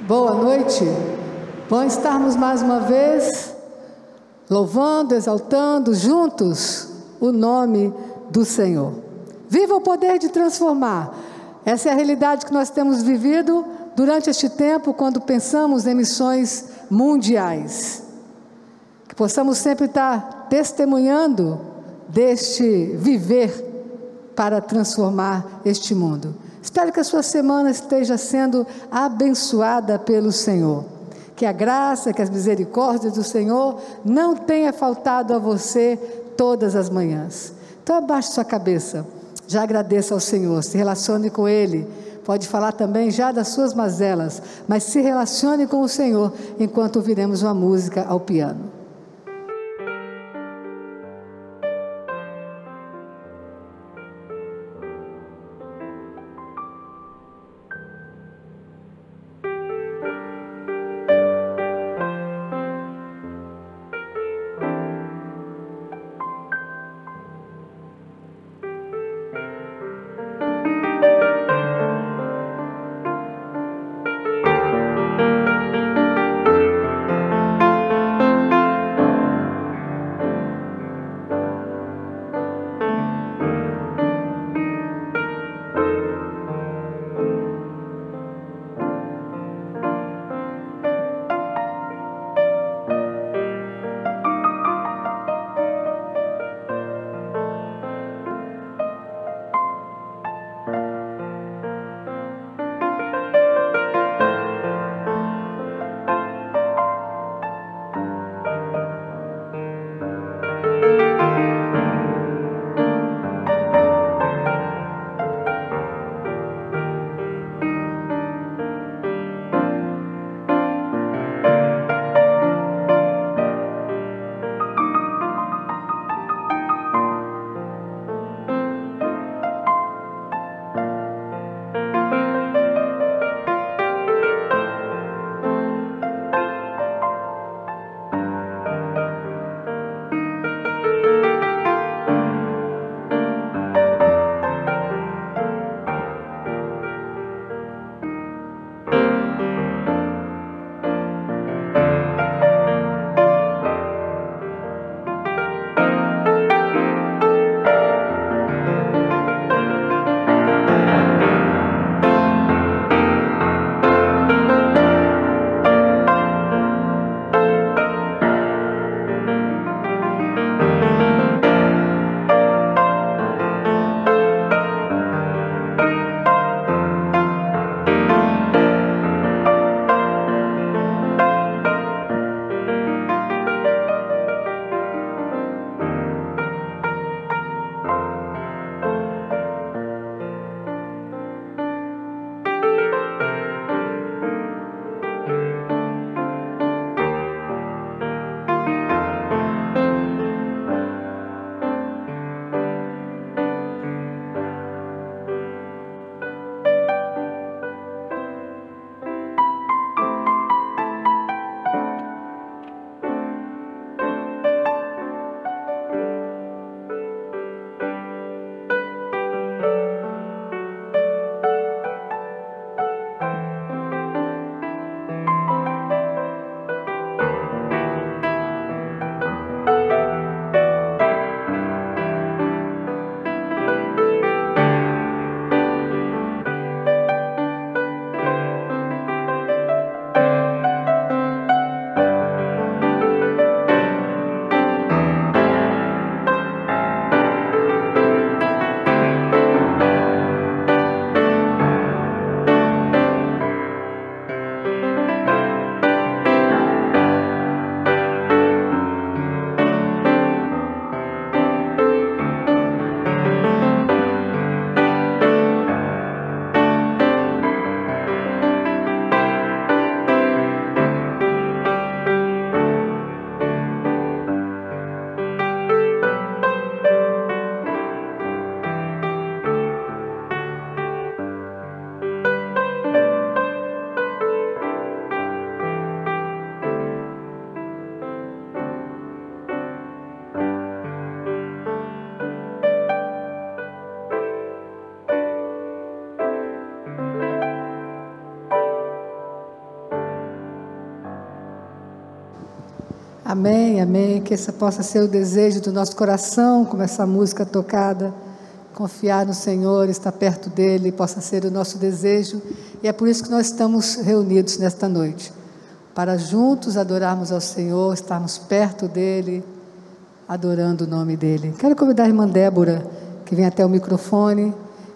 Boa noite. Bom estarmos mais uma vez louvando, exaltando juntos o nome do Senhor. Viva o poder de transformar. Essa é a realidade que nós temos vivido durante este tempo, quando pensamos em missões mundiais. Que possamos sempre estar testemunhando deste viver para transformar este mundo. Espero que a sua semana esteja sendo abençoada pelo Senhor. Que a graça, que as misericórdias do Senhor não tenha faltado a você todas as manhãs. Então abaixe sua cabeça, já agradeça ao Senhor, se relacione com Ele. Pode falar também já das suas mazelas, mas se relacione com o Senhor enquanto ouviremos uma música ao piano. Amém, amém, que esse possa ser o desejo do nosso coração, como essa música tocada, confiar no Senhor, estar perto dEle, possa ser o nosso desejo, e é por isso que nós estamos reunidos nesta noite, para juntos adorarmos ao Senhor, estarmos perto dEle, adorando o nome dEle. Quero convidar a irmã Débora, que vem até o microfone,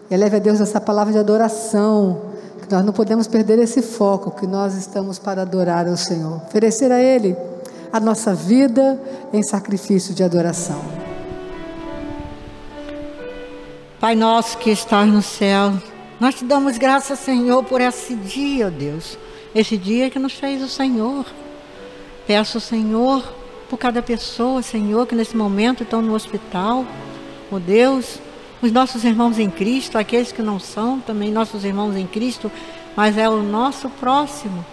e leve a Deus essa palavra de adoração, que nós não podemos perder esse foco, que nós estamos para adorar ao Senhor, oferecer a Ele a nossa vida em sacrifício de adoração. Pai nosso que estás no céu, nós te damos graças, Senhor, por esse dia, ó Deus, esse dia que nos fez o Senhor. Peço, Senhor, por cada pessoa, Senhor, que nesse momento estão no hospital, ó Deus, os nossos irmãos em Cristo, aqueles que não são também nossos irmãos em Cristo, mas é o nosso próximo.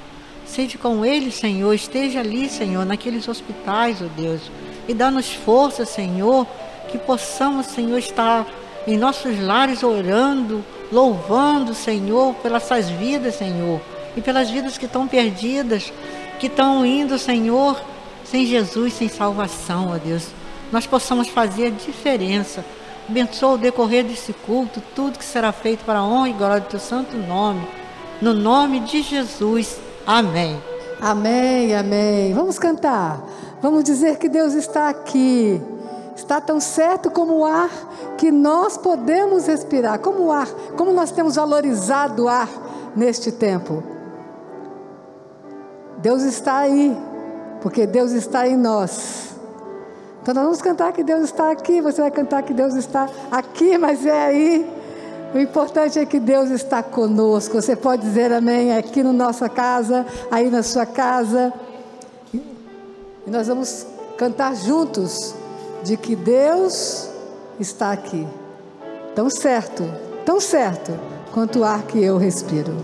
Seja com eles, Senhor, esteja ali, Senhor, naqueles hospitais, ó Deus, e dá-nos força, Senhor, que possamos, Senhor, estar em nossos lares orando, louvando, Senhor, pelas suas vidas, Senhor, e pelas vidas que estão perdidas, que estão indo, Senhor, sem Jesus, sem salvação, ó Deus. Nós possamos fazer a diferença. Abençoa o decorrer desse culto, tudo que será feito para a honra e glória do teu santo nome. No nome de Jesus. Amém. Amém, amém. Vamos cantar. Vamos dizer que Deus está aqui. Está tão certo como o ar que nós podemos respirar. Como o ar, como nós temos valorizado o ar neste tempo. Deus está aí, porque Deus está em nós. Então nós vamos cantar que Deus está aqui. Você vai cantar que Deus está aqui, mas é aí. O importante é que Deus está conosco. Você pode dizer amém aqui na nossa casa, aí na sua casa. E nós vamos cantar juntos de que Deus está aqui. Tão certo quanto o ar que eu respiro.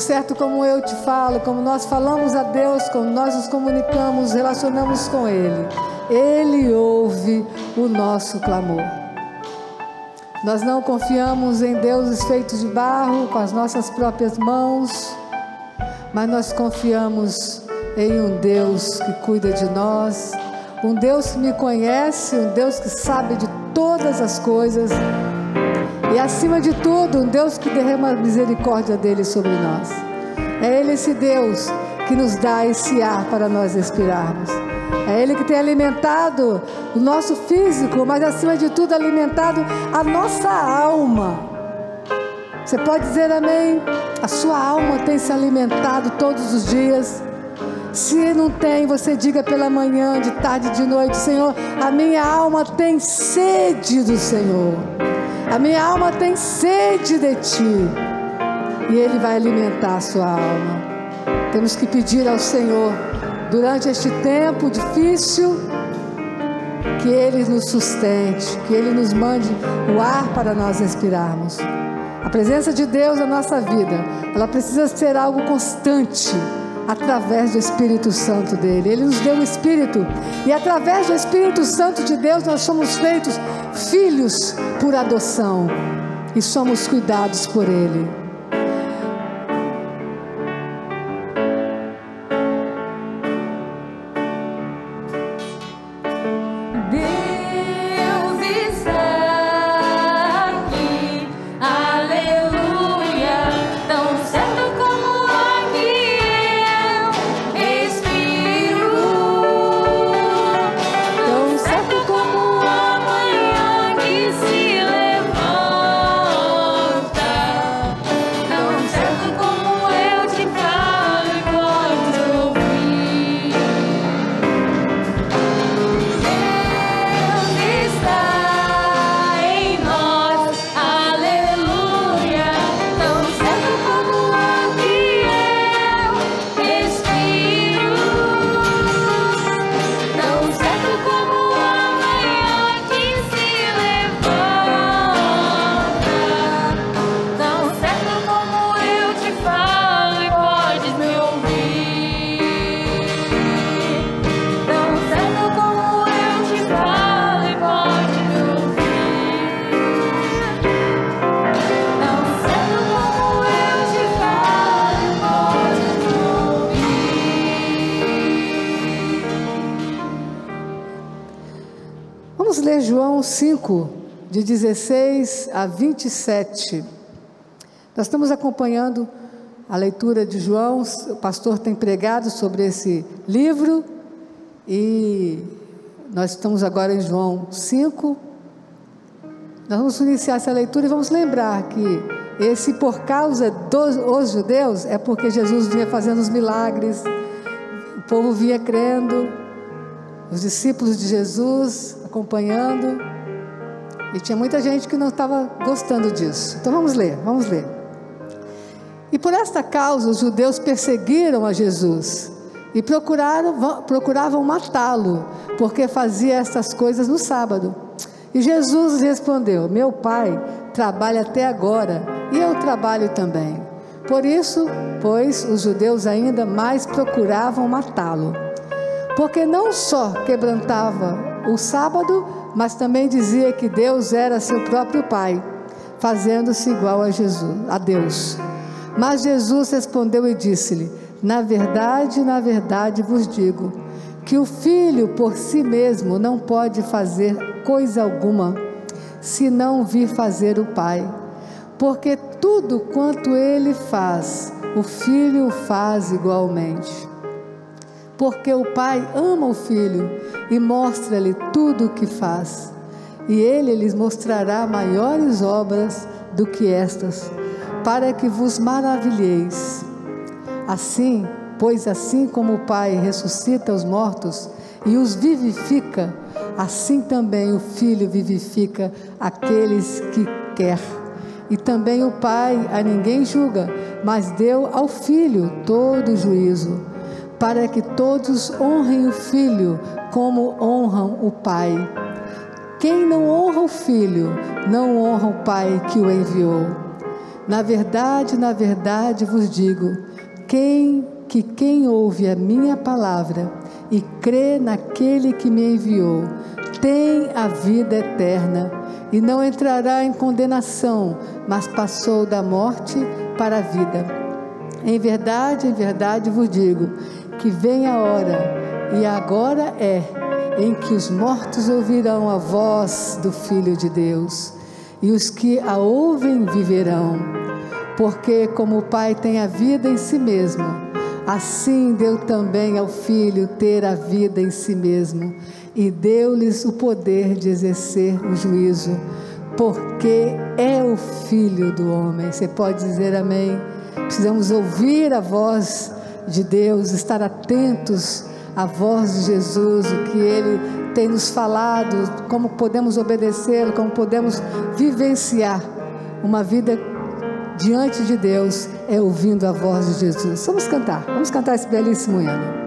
Certo como eu te falo, como nós falamos a Deus, como nós nos comunicamos, relacionamos com Ele. Ele ouve o nosso clamor. Nós não confiamos em deuses feitos de barro, com as nossas próprias mãos, mas nós confiamos em um Deus que cuida de nós, um Deus que me conhece, um Deus que sabe de todas as coisas. E acima de tudo, um Deus que derrama a misericórdia dele sobre nós. É Ele, esse Deus, que nos dá esse ar para nós respirarmos. É Ele que tem alimentado o nosso físico, mas acima de tudo alimentado a nossa alma. Você pode dizer amém? A sua alma tem se alimentado todos os dias. Se não tem, você diga pela manhã, de tarde, de noite: Senhor, a minha alma tem sede do Senhor. A minha alma tem sede de Ti. E Ele vai alimentar a sua alma. Temos que pedir ao Senhor, durante este tempo difícil, que Ele nos sustente, que Ele nos mande o ar para nós respirarmos. A presença de Deus na nossa vida, ela precisa ser algo constante, através do Espírito Santo dele. Ele nos deu o Espírito, e através do Espírito Santo de Deus nós somos feitos filhos por adoção e somos cuidados por Ele. Vamos ler João 5, de 16 a 27. Nós estamos acompanhando a leitura de João, o pastor tem pregado sobre esse livro, e nós estamos agora em João 5. Nós vamos iniciar essa leitura e vamos lembrar que esse por causa dos judeus é porque Jesus vinha fazendo os milagres, o povo vinha crendo, os discípulos de Jesus acompanhando, e tinha muita gente que não estava gostando disso. Então vamos ler. E por esta causa os judeus perseguiram a Jesus e procuravam matá-lo, porque fazia estas coisas no sábado. E Jesus respondeu: meu Pai trabalha até agora, e eu trabalho também. Por isso, pois, os judeus ainda mais procuravam matá-lo, porque não só quebrantava o sábado, mas também dizia que Deus era seu próprio Pai, fazendo-se igual a Deus. Mas Jesus respondeu e disse-lhe: na verdade vos digo, que o Filho por si mesmo não pode fazer coisa alguma, se não vir fazer o Pai. Porque tudo quanto ele faz, o Filho o faz igualmente. Porque o Pai ama o Filho e mostra-lhe tudo o que faz. E ele lhes mostrará maiores obras do que estas, para que vos maravilheis. Assim, pois assim como o Pai ressuscita os mortos e os vivifica, assim também o Filho vivifica aqueles que quer. E também o Pai a ninguém julga, mas deu ao Filho todo o juízo, para que todos honrem o Filho como honram o Pai. Quem não honra o Filho, não honra o Pai que o enviou. Na verdade vos digo, quem ouve a minha palavra e crê naquele que me enviou, tem a vida eterna, e não entrará em condenação, mas passou da morte para a vida. Em verdade vos digo, que vem a hora, e agora é, em que os mortos ouvirão a voz do Filho de Deus, e os que a ouvem viverão. Porque como o Pai tem a vida em si mesmo, assim deu também ao Filho ter a vida em si mesmo, e deu-lhes o poder de exercer o juízo, porque é o Filho do homem. Você pode dizer amém? Precisamos ouvir a voz de Deus, estar atentos à voz de Jesus, o que Ele tem nos falado, como podemos obedecê-lo, como podemos vivenciar uma vida diante de Deus, é ouvindo a voz de Jesus. Vamos cantar esse belíssimo hino.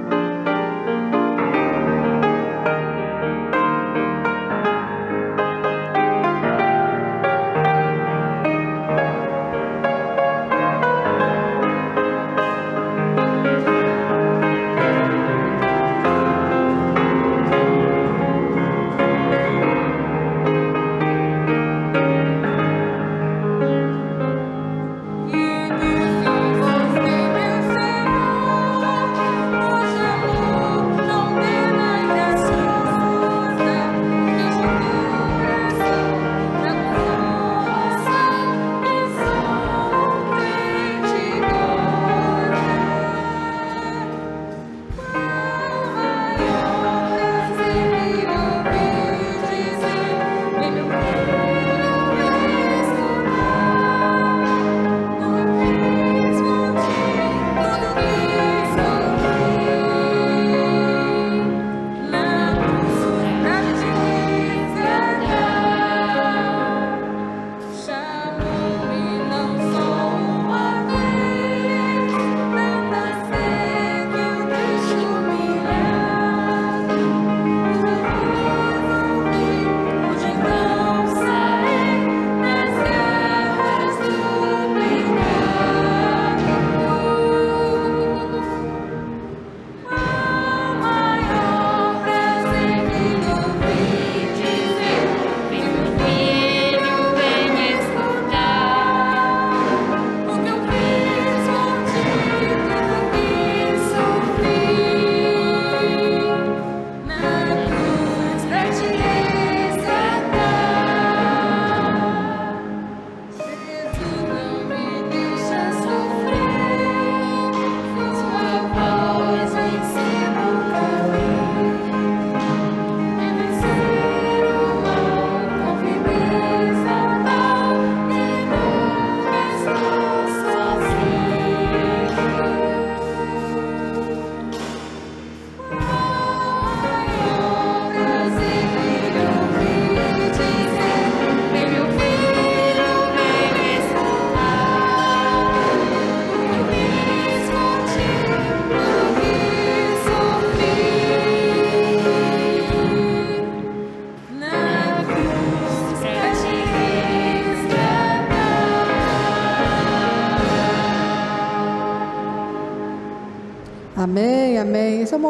E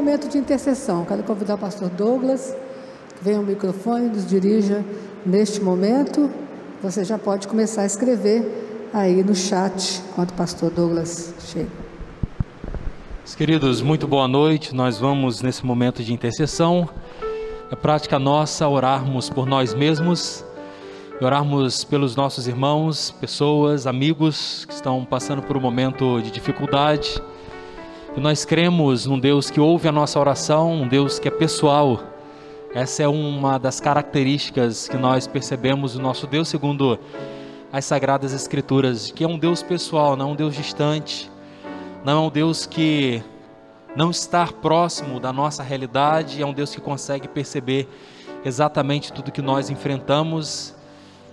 momento de intercessão. Quero convidar o pastor Douglas, que venha ao microfone e nos dirija neste momento. Você já pode começar a escrever aí no chat, enquanto o pastor Douglas chega. Queridos, muito boa noite. Nós vamos nesse momento de intercessão. É prática nossa orarmos por nós mesmos, orarmos pelos nossos irmãos, pessoas, amigos que estão passando por um momento de dificuldade. E nós cremos num Deus que ouve a nossa oração, um Deus que é pessoal. Essa é uma das características que nós percebemos do nosso Deus segundo as Sagradas Escrituras, que é um Deus pessoal, não um Deus distante, não é um Deus que não está próximo da nossa realidade, é um Deus que consegue perceber exatamente tudo que nós enfrentamos,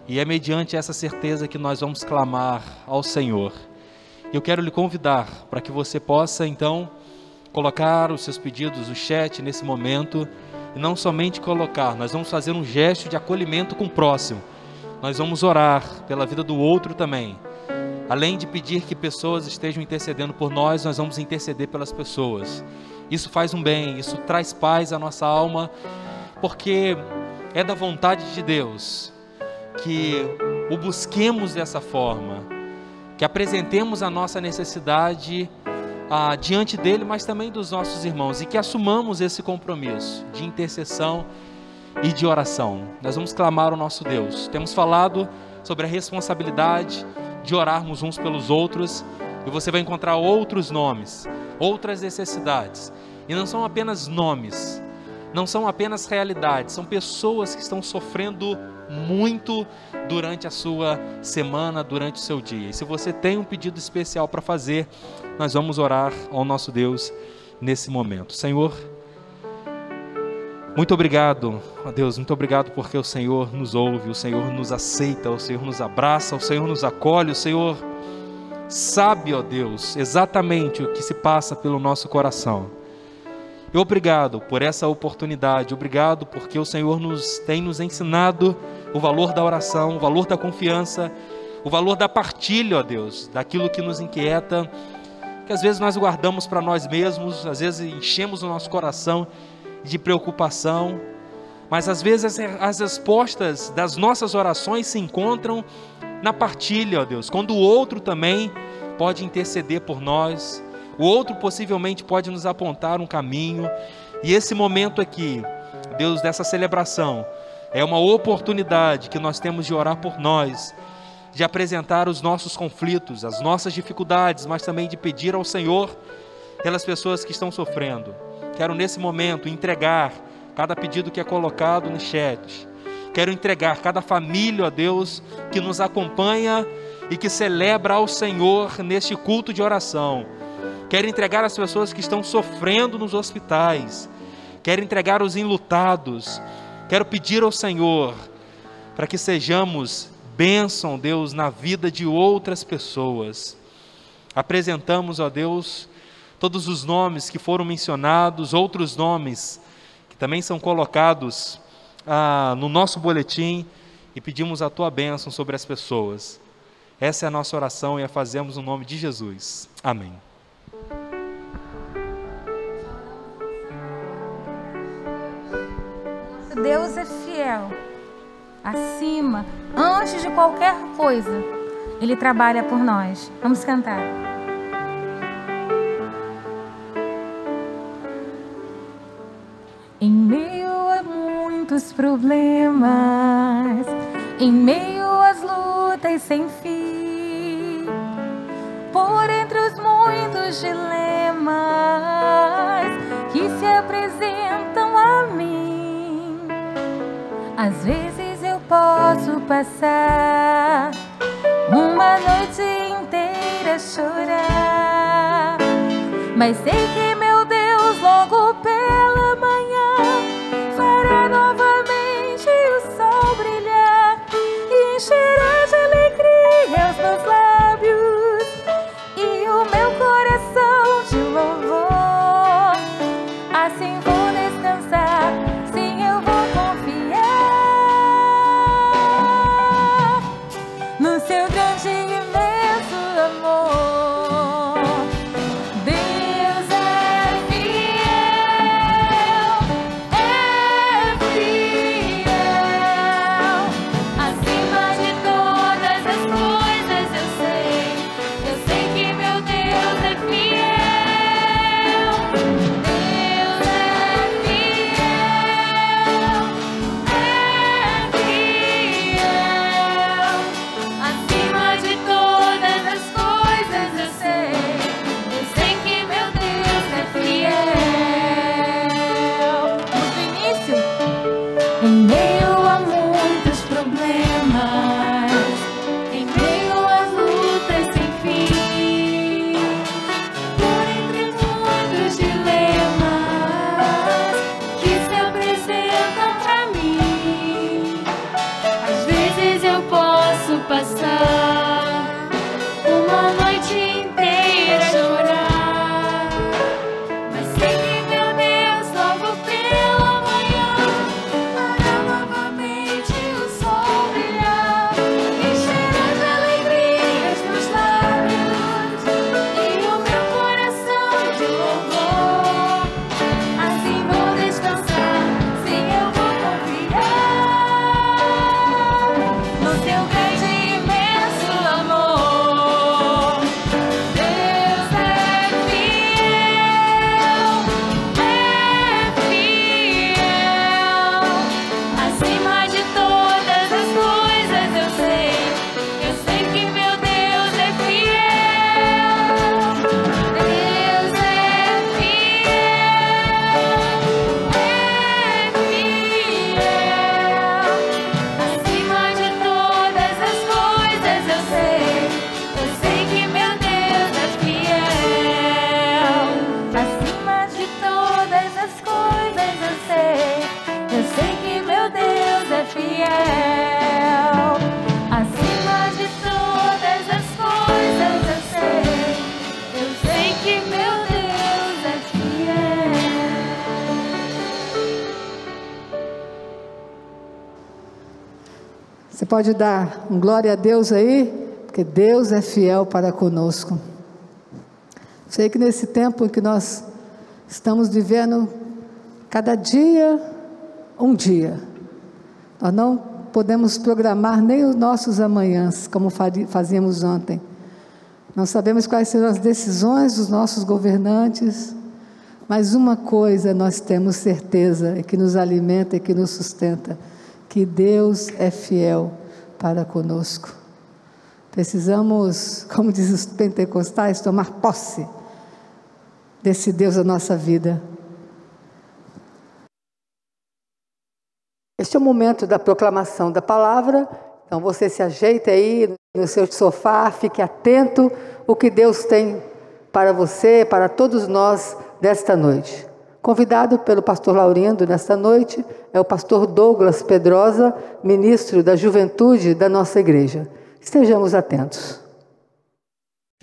e é mediante essa certeza que nós vamos clamar ao Senhor. Eu quero lhe convidar para que você possa então colocar os seus pedidos no chat nesse momento, e não somente colocar, nós vamos fazer um gesto de acolhimento com o próximo, nós vamos orar pela vida do outro também. Além de pedir que pessoas estejam intercedendo por nós, nós vamos interceder pelas pessoas. Isso faz um bem, isso traz paz à nossa alma, porque é da vontade de Deus que o busquemos dessa forma, que apresentemos a nossa necessidade diante dele, mas também dos nossos irmãos, e que assumamos esse compromisso de intercessão e de oração. Nós vamos clamar ao nosso Deus. Temos falado sobre a responsabilidade de orarmos uns pelos outros, e você vai encontrar outros nomes, outras necessidades, e não são apenas nomes, não são apenas realidades, são pessoas que estão sofrendo muito durante a sua semana, durante o seu dia. E se você tem um pedido especial para fazer, nós vamos orar ao nosso Deus nesse momento. Senhor, muito obrigado, ó Deus, muito obrigado porque o Senhor nos ouve, o Senhor nos aceita, o Senhor nos abraça, o Senhor nos acolhe, o Senhor sabe, ó Deus, exatamente o que se passa pelo nosso coração. E obrigado por essa oportunidade, obrigado porque o Senhor tem nos ensinado o valor da oração, o valor da confiança, o valor da partilha, ó Deus, daquilo que nos inquieta, que às vezes nós guardamos para nós mesmos, às vezes enchemos o nosso coração de preocupação, mas às vezes as respostas das nossas orações se encontram na partilha, ó Deus, quando o outro também pode interceder por nós, o outro possivelmente pode nos apontar um caminho, e esse momento aqui, Deus, dessa celebração, é uma oportunidade que nós temos de orar por nós, de apresentar os nossos conflitos, as nossas dificuldades, mas também de pedir ao Senhor pelas pessoas que estão sofrendo. Quero nesse momento entregar cada pedido que é colocado no chat. Quero entregar cada família, ó Deus, que nos acompanha e que celebra ao Senhor neste culto de oração. Quero entregar as pessoas que estão sofrendo nos hospitais. Quero entregar os enlutados. Quero pedir ao Senhor para que sejamos bênção, Deus, na vida de outras pessoas. Apresentamos, ó Deus, todos os nomes que foram mencionados, outros nomes que também são colocados no nosso boletim, e pedimos a Tua bênção sobre as pessoas. Essa é a nossa oração e a fazemos no nome de Jesus. Amém. Nosso Deus é fiel, acima, antes de qualquer coisa, Ele trabalha por nós. Vamos cantar. Em meio a muitos problemas, em meio às lutas sem fim, por entre os muitos dilemas que se apresentam a mim, às vezes eu posso passar uma noite inteira a chorar, mas sei que meu Deus logo pela manhã fará novamente o sol brilhar e encherá de alegria os meus lábios e o meu coração de louvor. Assim vou descansar, sim, eu vou confiar no seu grande e imenso amor. Deus é Em meio a muitos problemas, em meio às lutas sem fim, por entre muitos dilemas que se apresentam pra mim, às vezes eu posso passar uma noite inteira a chorar, mas sei que meu Deus logo pela manhã fará novamente o sol brilhar, encherá de alegrias meus lábios e o meu coração de louvor. Assim vou descansar, sim, eu vou confiar no seu grande e imenso amor. Deus é fiel, acima de todas as coisas eu sei que meu Deus é fiel. Deus é fiel, acima de todas as coisas eu sei que meu Deus é fiel. Acima de todas as coisas eu sei que meu Deus é fiel. Acima de todas as coisas eu sei que meu Deus é fiel. Você pode dar um glória a Deus aí, porque Deus é fiel para conosco. Sei que nesse tempo em que nós estamos vivendo, cada dia, um dia, nós não podemos programar nem os nossos amanhãs, como fazíamos ontem. Não sabemos quais serão as decisões dos nossos governantes, mas uma coisa nós temos certeza, e que nos alimenta e que nos sustenta, que Deus é fiel para conosco. Precisamos, como diz os pentecostais, tomar posse desse Deus na nossa vida. Este é o momento da proclamação da palavra, então você se ajeita aí no seu sofá, fique atento o que Deus tem para você, para todos nós desta noite. Convidado pelo pastor Laurindo nesta noite é o pastor Douglas Pedrosa, ministro da Juventude da nossa igreja. Estejamos atentos.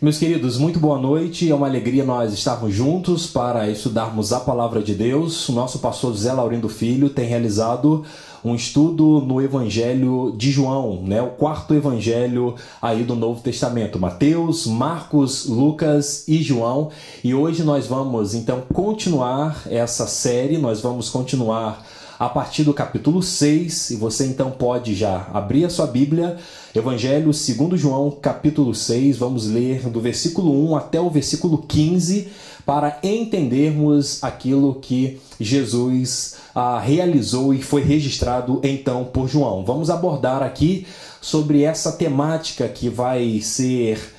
Meus queridos, muito boa noite. É uma alegria nós estarmos juntos para estudarmos a palavra de Deus. O nosso pastor José Laurindo Filho tem realizado um estudo no Evangelho de João, o quarto evangelho aí do Novo Testamento, Mateus, Marcos, Lucas e João. E hoje nós vamos então continuar essa série, nós vamos continuar a partir do capítulo 6, e você então pode já abrir a sua Bíblia, Evangelho segundo João, capítulo 6, vamos ler do versículo 1 até o versículo 15, para entendermos aquilo que Jesus realizou e foi registrado então por João. Vamos abordar aqui sobre essa temática que vai ser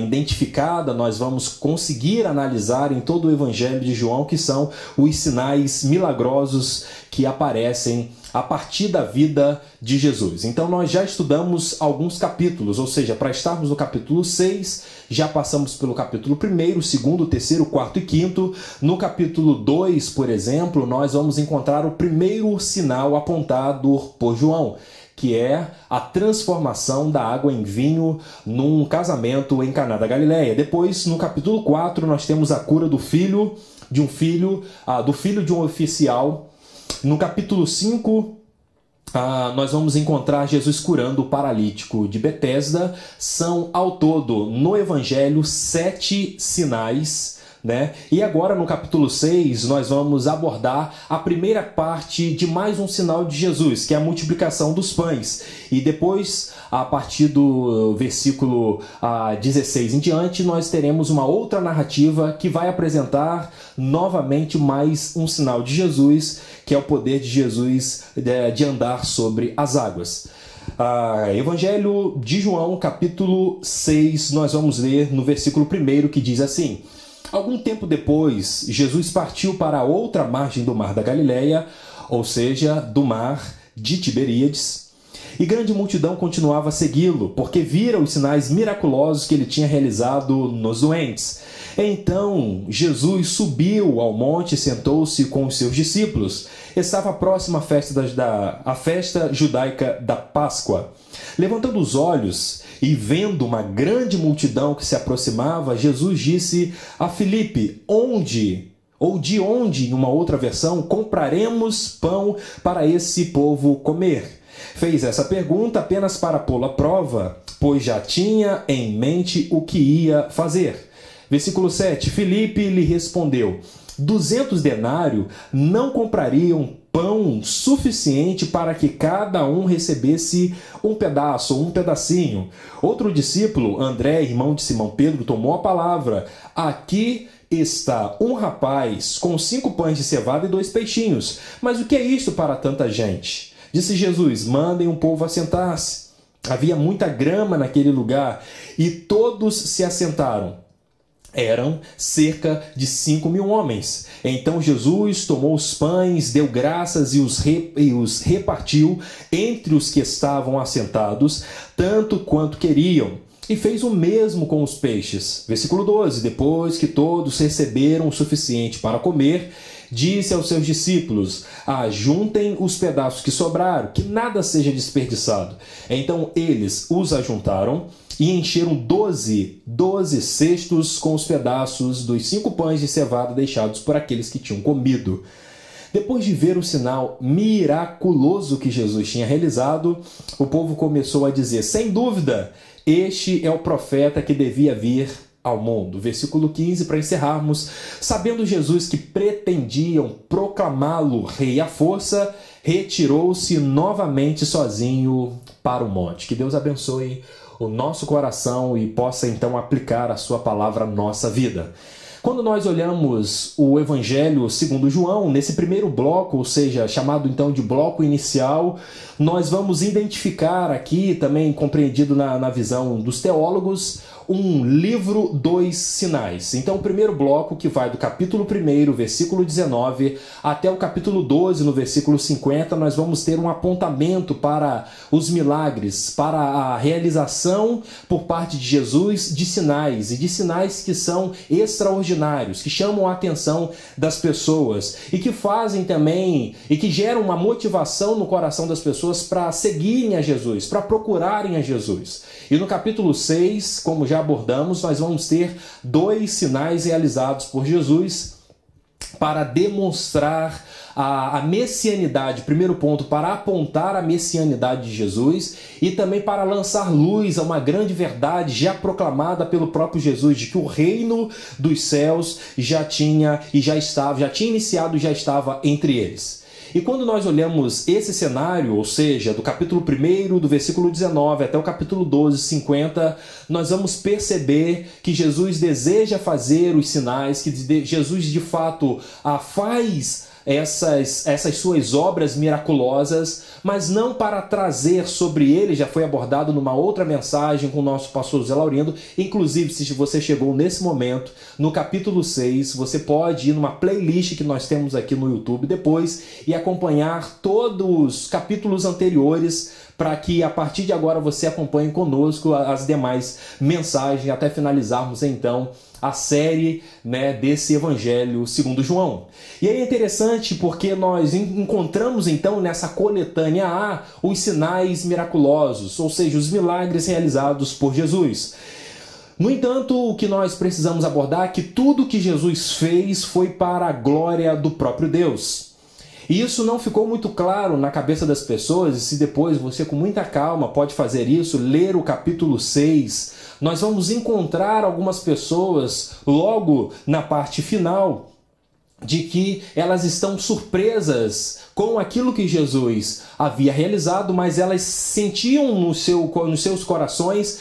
identificada, nós vamos conseguir analisar em todo o Evangelho de João, que são os sinais milagrosos que aparecem a partir da vida de Jesus. Então nós já estudamos alguns capítulos, ou seja, para estarmos no capítulo 6, já passamos pelo capítulo 1º, 2º, 3º, 4º e 5º. No capítulo 2, por exemplo, nós vamos encontrar o primeiro sinal apontado por João, que é a transformação da água em vinho num casamento em Caná da Galileia. Depois, no capítulo 4, nós temos a cura do filho de um oficial. No capítulo 5, nós vamos encontrar Jesus curando o paralítico de Betesda. São, ao todo, no Evangelho, 7 sinais, E agora, no capítulo 6, nós vamos abordar a primeira parte de mais um sinal de Jesus, que é a multiplicação dos pães. E depois, a partir do versículo 16 em diante, nós teremos uma outra narrativa que vai apresentar novamente mais um sinal de Jesus, que é o poder de Jesus de andar sobre as águas. Evangelho de João, capítulo 6, nós vamos ler no versículo 1, que diz assim: Algum tempo depois, Jesus partiu para a outra margem do mar da Galileia, ou seja, do mar de Tiberíades. E grande multidão continuava a segui-lo, porque vira os sinais miraculosos que ele tinha realizado nos doentes. Então Jesus subiu ao monte e sentou-se com os seus discípulos. Estava próxima a festa judaica da Páscoa. Levantando os olhos e vendo uma grande multidão que se aproximava, Jesus disse a Filipe: de onde, em uma outra versão, compraremos pão para esse povo comer? Fez essa pergunta apenas para pô-lo à prova, pois já tinha em mente o que ia fazer. Versículo 7, Filipe lhe respondeu: 200 denários não comprariam pão suficiente para que cada um recebesse um pedaço ou um pedacinho. Outro discípulo, André, irmão de Simão Pedro, tomou a palavra: aqui está um rapaz com 5 pães de cevada e 2 peixinhos. Mas o que é isto para tanta gente? Disse Jesus: mandem o povo assentar-se. Havia muita grama naquele lugar e todos se assentaram. Eram cerca de 5.000 homens. Então Jesus tomou os pães, deu graças e os repartiu entre os que estavam assentados, tanto quanto queriam. E fez o mesmo com os peixes. Versículo 12. Depois que todos receberam o suficiente para comer, disse aos seus discípulos: ajuntem os pedaços que sobraram, que nada seja desperdiçado. Então eles os ajuntaram e encheram 12 cestos com os pedaços dos 5 pães de cevada deixados por aqueles que tinham comido. Depois de ver o sinal miraculoso que Jesus tinha realizado, o povo começou a dizer: sem dúvida, este é o profeta que devia vir ao mundo. Versículo 15, para encerrarmos. Sabendo Jesus que pretendiam proclamá-lo rei à força, retirou-se novamente sozinho para o monte. Que Deus abençoe o nosso coração e possa então aplicar a sua palavra à nossa vida. Quando nós olhamos o Evangelho segundo João, nesse primeiro bloco, ou seja, chamado então de bloco inicial, nós vamos identificar aqui, também compreendido na visão dos teólogos, um livro, 2 sinais. Então o primeiro bloco, que vai do capítulo 1, versículo 19, até o capítulo 12, no versículo 50, nós vamos ter um apontamento para os milagres, para a realização por parte de Jesus de sinais, e de sinais que são extraordinários, que chamam a atenção das pessoas e que fazem também, e que geram uma motivação no coração das pessoas para seguirem a Jesus, para procurarem a Jesus. E no capítulo 6, como já abordamos, nós vamos ter 2 sinais realizados por Jesus para demonstrar a messianidade. Primeiro ponto, para apontar a messianidade de Jesus e também para lançar luz a uma grande verdade já proclamada pelo próprio Jesus, de que o reino dos céus já tinha iniciado e já estava entre eles. E quando nós olhamos esse cenário, ou seja, do capítulo 1, do versículo 19 até o capítulo 12, 50, nós vamos perceber que Jesus deseja fazer os sinais, que Jesus de fato faz essas suas obras miraculosas, mas não para trazer sobre ele, já foi abordado numa outra mensagem com o nosso pastor Zé Laurindo. Inclusive, se você chegou nesse momento, no capítulo 6, você pode ir numa playlist que nós temos aqui no YouTube depois e acompanhar todos os capítulos anteriores, para que a partir de agora você acompanhe conosco as demais mensagens, até finalizarmos então a série, desse Evangelho segundo João. E aí é interessante porque nós encontramos então nessa coletânea A os sinais miraculosos, ou seja, os milagres realizados por Jesus. No entanto, o que nós precisamos abordar é que tudo que Jesus fez foi para a glória do próprio Deus. E isso não ficou muito claro na cabeça das pessoas, e se depois você com muita calma pode fazer isso, ler o capítulo 6, nós vamos encontrar algumas pessoas logo na parte final de que elas estão surpresas com aquilo que Jesus havia realizado, mas elas sentiam nos seus corações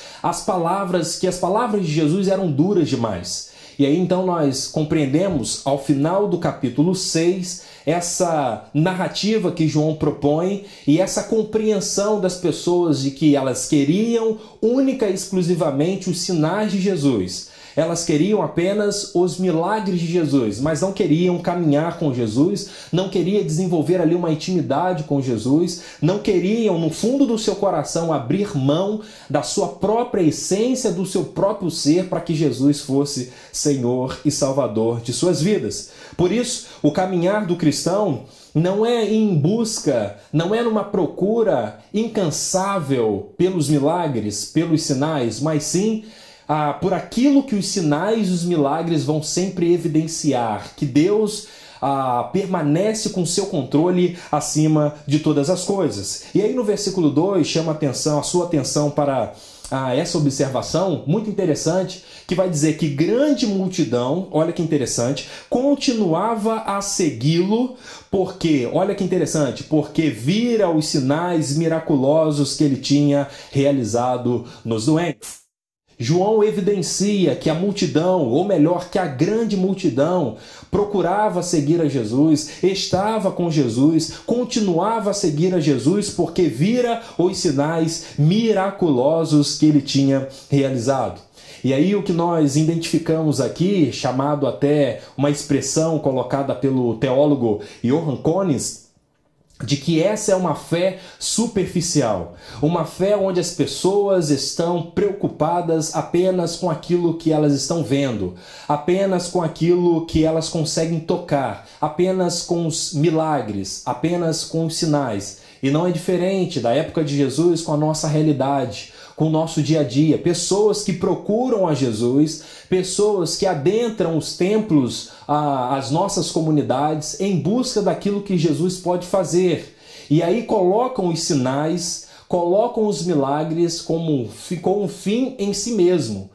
que as palavras de Jesus eram duras demais. E aí então nós compreendemos ao final do capítulo 6 essa narrativa que João propõe e essa compreensão das pessoas de que elas queriam única e exclusivamente os sinais de Jesus. elas queriam apenas os milagres de Jesus, mas não queriam caminhar com Jesus, não queriam desenvolver ali uma intimidade com Jesus, não queriam, no fundo do seu coração, abrir mão da sua própria essência, do seu próprio ser, para que Jesus fosse Senhor e Salvador de suas vidas. Por isso, o caminhar do cristão não é em busca, não é numa procura incansável pelos milagres, pelos sinais, mas sim por aquilo que os sinais e os milagres vão sempre evidenciar, que Deus permanece com seu controle acima de todas as coisas. E aí no versículo 2 chama a sua atenção para essa observação muito interessante, que vai dizer que grande multidão, olha que interessante, continuava a segui-lo, porque, olha que interessante, porque vira os sinais miraculosos que ele tinha realizado nos doentes. João evidencia que a multidão, ou melhor, que a grande multidão, procurava seguir a Jesus, estava com Jesus, continuava a seguir a Jesus porque vira os sinais miraculosos que ele tinha realizado. E aí o que nós identificamos aqui, chamado até uma expressão colocada pelo teólogo Johann König, de que essa é uma fé superficial, uma fé onde as pessoas estão preocupadas apenas com aquilo que elas estão vendo, apenas com aquilo que elas conseguem tocar, apenas com os milagres, apenas com os sinais. E não é diferente da época de Jesus com a nossa realidade, com o nosso dia a dia. Pessoas que procuram a Jesus, pessoas que adentram os templos, as nossas comunidades, em busca daquilo que Jesus pode fazer. E aí colocam os sinais, colocam os milagres como ficou um fim em si mesmo.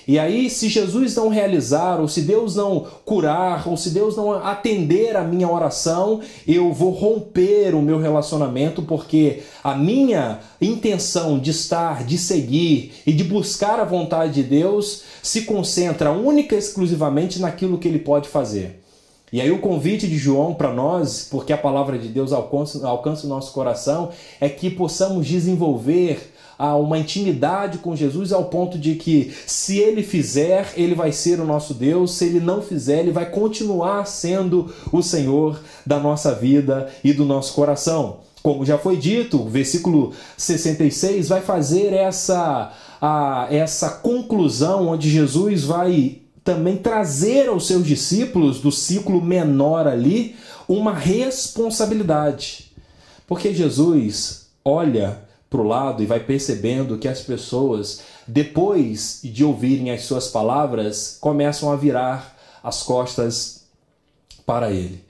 E aí, se Jesus não realizar, ou se Deus não curar, ou se Deus não atender a minha oração, eu vou romper o meu relacionamento, porque a minha intenção de estar, de seguir e de buscar a vontade de Deus se concentra única e exclusivamente naquilo que Ele pode fazer. E aí o convite de João para nós, porque a palavra de Deus alcança o nosso coração, é que possamos desenvolver uma intimidade com Jesus ao ponto de que, se Ele fizer, Ele vai ser o nosso Deus, se Ele não fizer, Ele vai continuar sendo o Senhor da nossa vida e do nosso coração. Como já foi dito, o versículo 66 vai fazer essa conclusão, onde Jesus vai também trazer aos seus discípulos, do ciclo menor ali, uma responsabilidade. Porque Jesus olha para o lado e vai percebendo que as pessoas, depois de ouvirem as suas palavras, começam a virar as costas para Ele.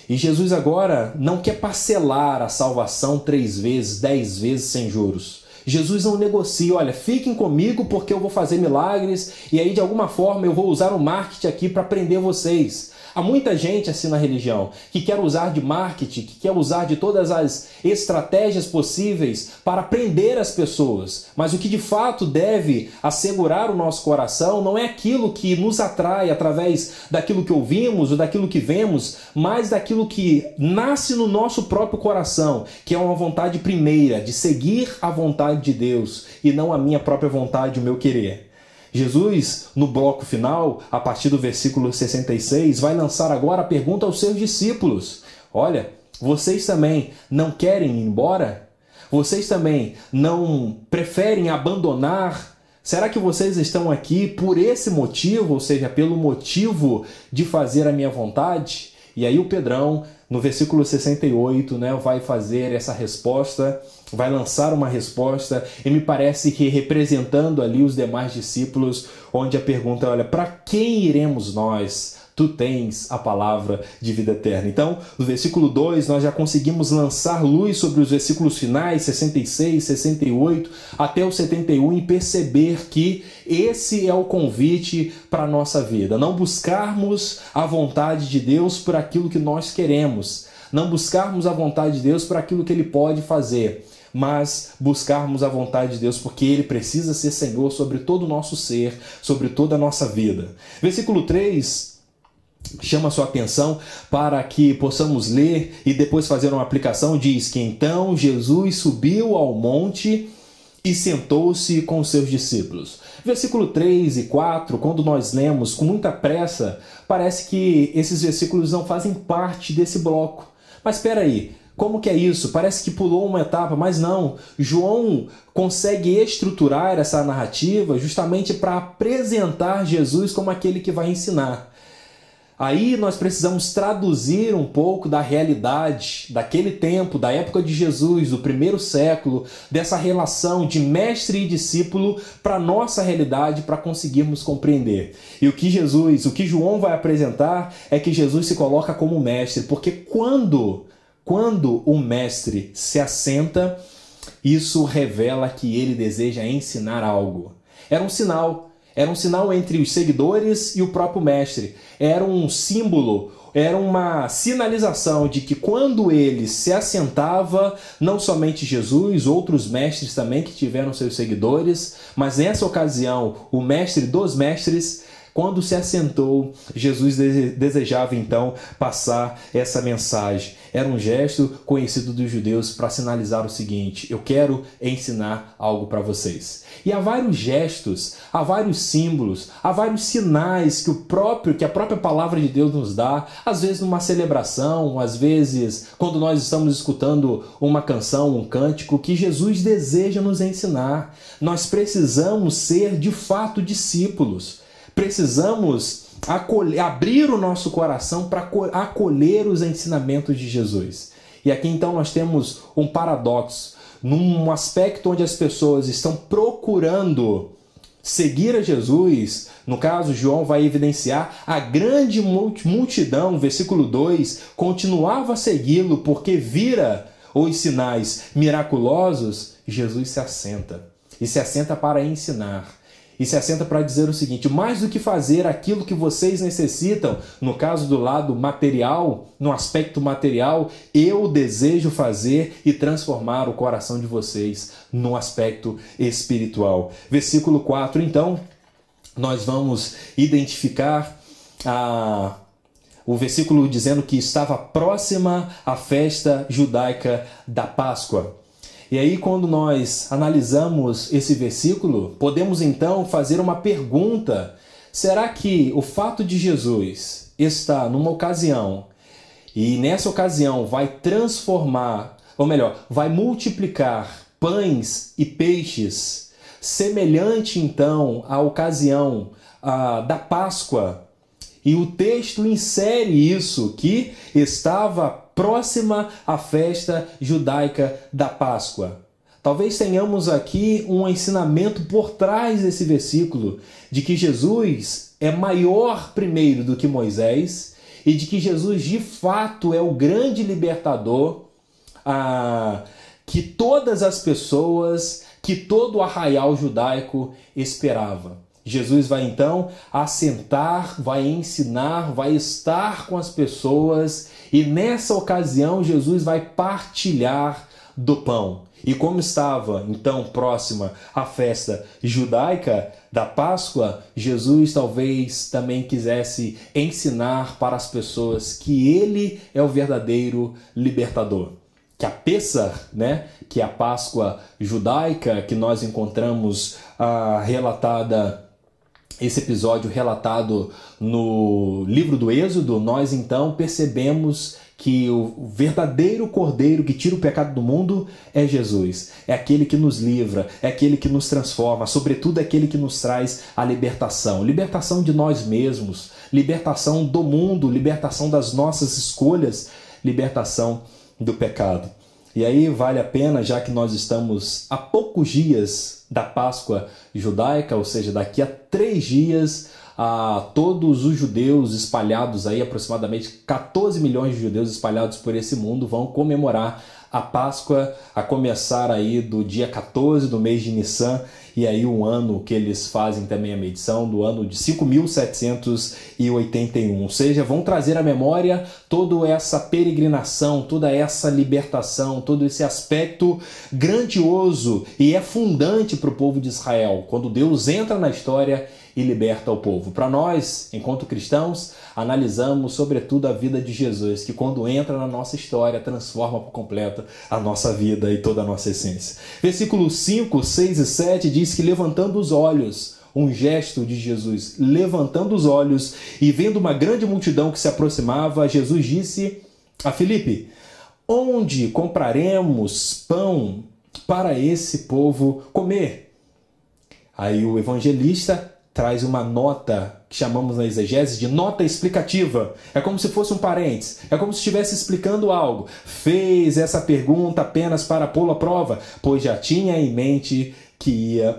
E Jesus agora não quer parcelar a salvação 3 vezes, 10 vezes sem juros. Jesus não negocia, olha, fiquem comigo porque eu vou fazer milagres e aí de alguma forma eu vou usar o marketing aqui para prender vocês. Há muita gente assim na religião que quer usar de marketing, que quer usar de todas as estratégias possíveis para prender as pessoas. Mas o que de fato deve assegurar o nosso coração não é aquilo que nos atrai através daquilo que ouvimos ou daquilo que vemos, mas daquilo que nasce no nosso próprio coração, que é uma vontade primeira de seguir a vontade de Deus e não a minha própria vontade, o meu querer. Jesus, no bloco final, a partir do versículo 66, vai lançar agora a pergunta aos seus discípulos. Olha, vocês também não querem ir embora? Vocês também não preferem abandonar? Será que vocês estão aqui por esse motivo, ou seja, pelo motivo de fazer a minha vontade? E aí o Pedrão, no versículo 68, vai fazer essa resposta, vai lançar uma resposta, e me parece que representando ali os demais discípulos, onde a pergunta é, olha, para quem iremos nós? Tu tens a palavra de vida eterna. Então, no versículo 2, nós já conseguimos lançar luz sobre os versículos finais, 66, 68, até o 71, e perceber que esse é o convite para a nossa vida. Não buscarmos a vontade de Deus por aquilo que nós queremos. Não buscarmos a vontade de Deus por aquilo que Ele pode fazer, mas buscarmos a vontade de Deus porque Ele precisa ser Senhor sobre todo o nosso ser, sobre toda a nossa vida. Versículo 3 chama a sua atenção para que possamos ler e depois fazer uma aplicação. Diz que então Jesus subiu ao monte e sentou-se com os seus discípulos. Versículo 3 e 4, quando nós lemos com muita pressa, parece que esses versículos não fazem parte desse bloco. Mas espera aí, como que é isso? Parece que pulou uma etapa, mas não. João consegue estruturar essa narrativa justamente para apresentar Jesus como aquele que vai ensinar. Aí nós precisamos traduzir um pouco da realidade daquele tempo, da época de Jesus, do primeiro século, dessa relação de mestre e discípulo para a nossa realidade, para conseguirmos compreender. E o que João vai apresentar é que Jesus se coloca como mestre, porque quando o mestre se assenta, isso revela que ele deseja ensinar algo. Era um sinal entre os seguidores e o próprio mestre. Era um símbolo, era uma sinalização de que quando ele se assentava, não somente Jesus, outros mestres também que tiveram seus seguidores, mas nessa ocasião, o mestre dos mestres, quando se assentou, Jesus desejava então passar essa mensagem. Era um gesto conhecido dos judeus para sinalizar o seguinte: eu quero ensinar algo para vocês. E há vários gestos, há vários símbolos, há vários sinais que a própria palavra de Deus nos dá, às vezes numa celebração, às vezes quando nós estamos escutando uma canção, um cântico, que Jesus deseja nos ensinar. Nós precisamos ser de fato discípulos. Precisamos abrir o nosso coração para acolher os ensinamentos de Jesus. E aqui então nós temos um paradoxo, num aspecto onde as pessoas estão procurando seguir a Jesus. No caso, João vai evidenciar a grande multidão, versículo 2, continuava a segui-lo porque vira os sinais miraculosos. Jesus se assenta, e se assenta para ensinar. E se assenta para dizer o seguinte: mais do que fazer aquilo que vocês necessitam, no caso do lado material, no aspecto material, eu desejo fazer e transformar o coração de vocês no aspecto espiritual. Versículo 4, então, nós vamos identificar o versículo dizendo que estava próxima a festa judaica da Páscoa. E aí, quando nós analisamos esse versículo, podemos então fazer uma pergunta: será que o fato de Jesus estar numa ocasião e nessa ocasião vai transformar, ou melhor, vai multiplicar pães e peixes, semelhante então à ocasião da Páscoa? E o texto insere isso, que estava próxima à festa judaica da Páscoa. Talvez tenhamos aqui um ensinamento por trás desse versículo, de que Jesus é maior primeiro do que Moisés e de que Jesus de fato é o grande libertador que todas as pessoas, que todo o arraial judaico esperava. Jesus vai então assentar, vai ensinar, vai estar com as pessoas, e nessa ocasião Jesus vai partilhar do pão. E como estava então próxima à festa judaica da Páscoa, Jesus talvez também quisesse ensinar para as pessoas que ele é o verdadeiro libertador. Que a Pessah, que é a Páscoa judaica, que nós encontramos esse episódio relatado no livro do Êxodo, nós então percebemos que o verdadeiro Cordeiro que tira o pecado do mundo é Jesus. É aquele que nos livra, é aquele que nos transforma, sobretudo é aquele que nos traz a libertação. Libertação de nós mesmos, libertação do mundo, libertação das nossas escolhas, libertação do pecado. E aí vale a pena, já que nós estamos a poucos dias da Páscoa judaica, ou seja, daqui a 3 dias, todos os judeus espalhados, aí, aproximadamente 14 milhões de judeus espalhados por esse mundo, vão comemorar a Páscoa, a começar aí do dia 14 do mês de Nissan, e aí um ano que eles fazem também a medição do ano de 5.781. Ou seja, vão trazer à memória toda essa peregrinação, toda essa libertação, todo esse aspecto grandioso e é fundante para o povo de Israel, quando Deus entra na história e liberta o povo. Para nós, enquanto cristãos, analisamos sobretudo a vida de Jesus, que quando entra na nossa história, transforma por completo a nossa vida e toda a nossa essência. Versículos 5, 6 e 7 diz que levantando os olhos, um gesto de Jesus, levantando os olhos e vendo uma grande multidão que se aproximava, Jesus disse a Filipe: onde compraremos pão para esse povo comer? Aí o evangelista traz uma nota que chamamos na exegese de nota explicativa. É como se fosse um parênteses, é como se estivesse explicando algo. Fez essa pergunta apenas para pô-lo à prova, pois já tinha em mente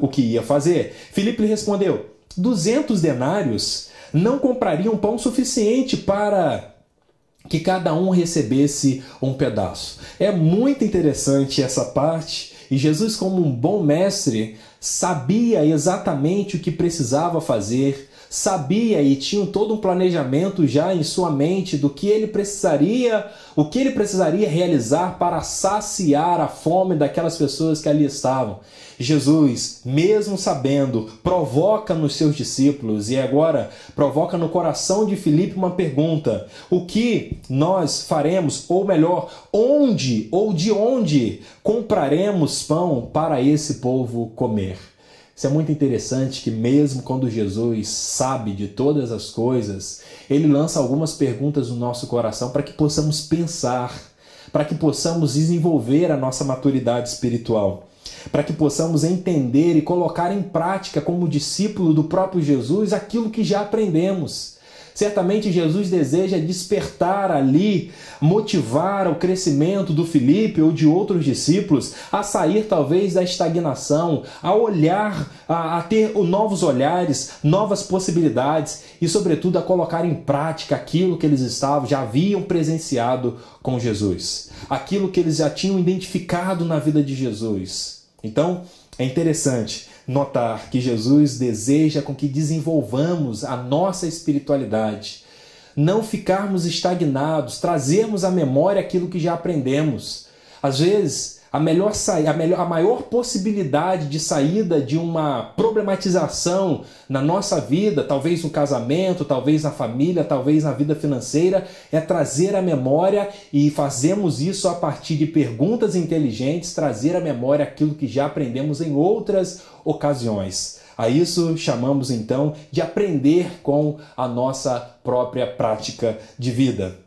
o que ia fazer. Filipe lhe respondeu: 200 denários não comprariam pão suficiente para que cada um recebesse um pedaço. É muito interessante essa parte, e Jesus, como um bom mestre, sabia exatamente o que precisava fazer, sabia e tinha todo um planejamento já em sua mente do que ele precisaria, o que ele precisaria realizar para saciar a fome daquelas pessoas que ali estavam. Jesus, mesmo sabendo, provoca nos seus discípulos e agora provoca no coração de Filipe uma pergunta: o que nós faremos, ou melhor, onde ou de onde compraremos pão para esse povo comer? Isso é muito interessante, que mesmo quando Jesus sabe de todas as coisas, ele lança algumas perguntas no nosso coração para que possamos pensar, para que possamos desenvolver a nossa maturidade espiritual, para que possamos entender e colocar em prática como discípulo do próprio Jesus aquilo que já aprendemos. Certamente Jesus deseja despertar ali, motivar o crescimento do Filipe ou de outros discípulos a sair talvez da estagnação, a olhar, a ter novos olhares, novas possibilidades e sobretudo a colocar em prática aquilo que eles já haviam presenciado com Jesus, aquilo que eles já tinham identificado na vida de Jesus. Então, é interessante notar que Jesus deseja com que desenvolvamos a nossa espiritualidade, não ficarmos estagnados, trazermos à memória aquilo que já aprendemos. Às vezes, a maior possibilidade de saída de uma problematização na nossa vida, talvez no casamento, talvez na família, talvez na vida financeira, é trazer à memória, e fazemos isso a partir de perguntas inteligentes, trazer à memória aquilo que já aprendemos em outras ocasiões. A isso chamamos então de aprender com a nossa própria prática de vida.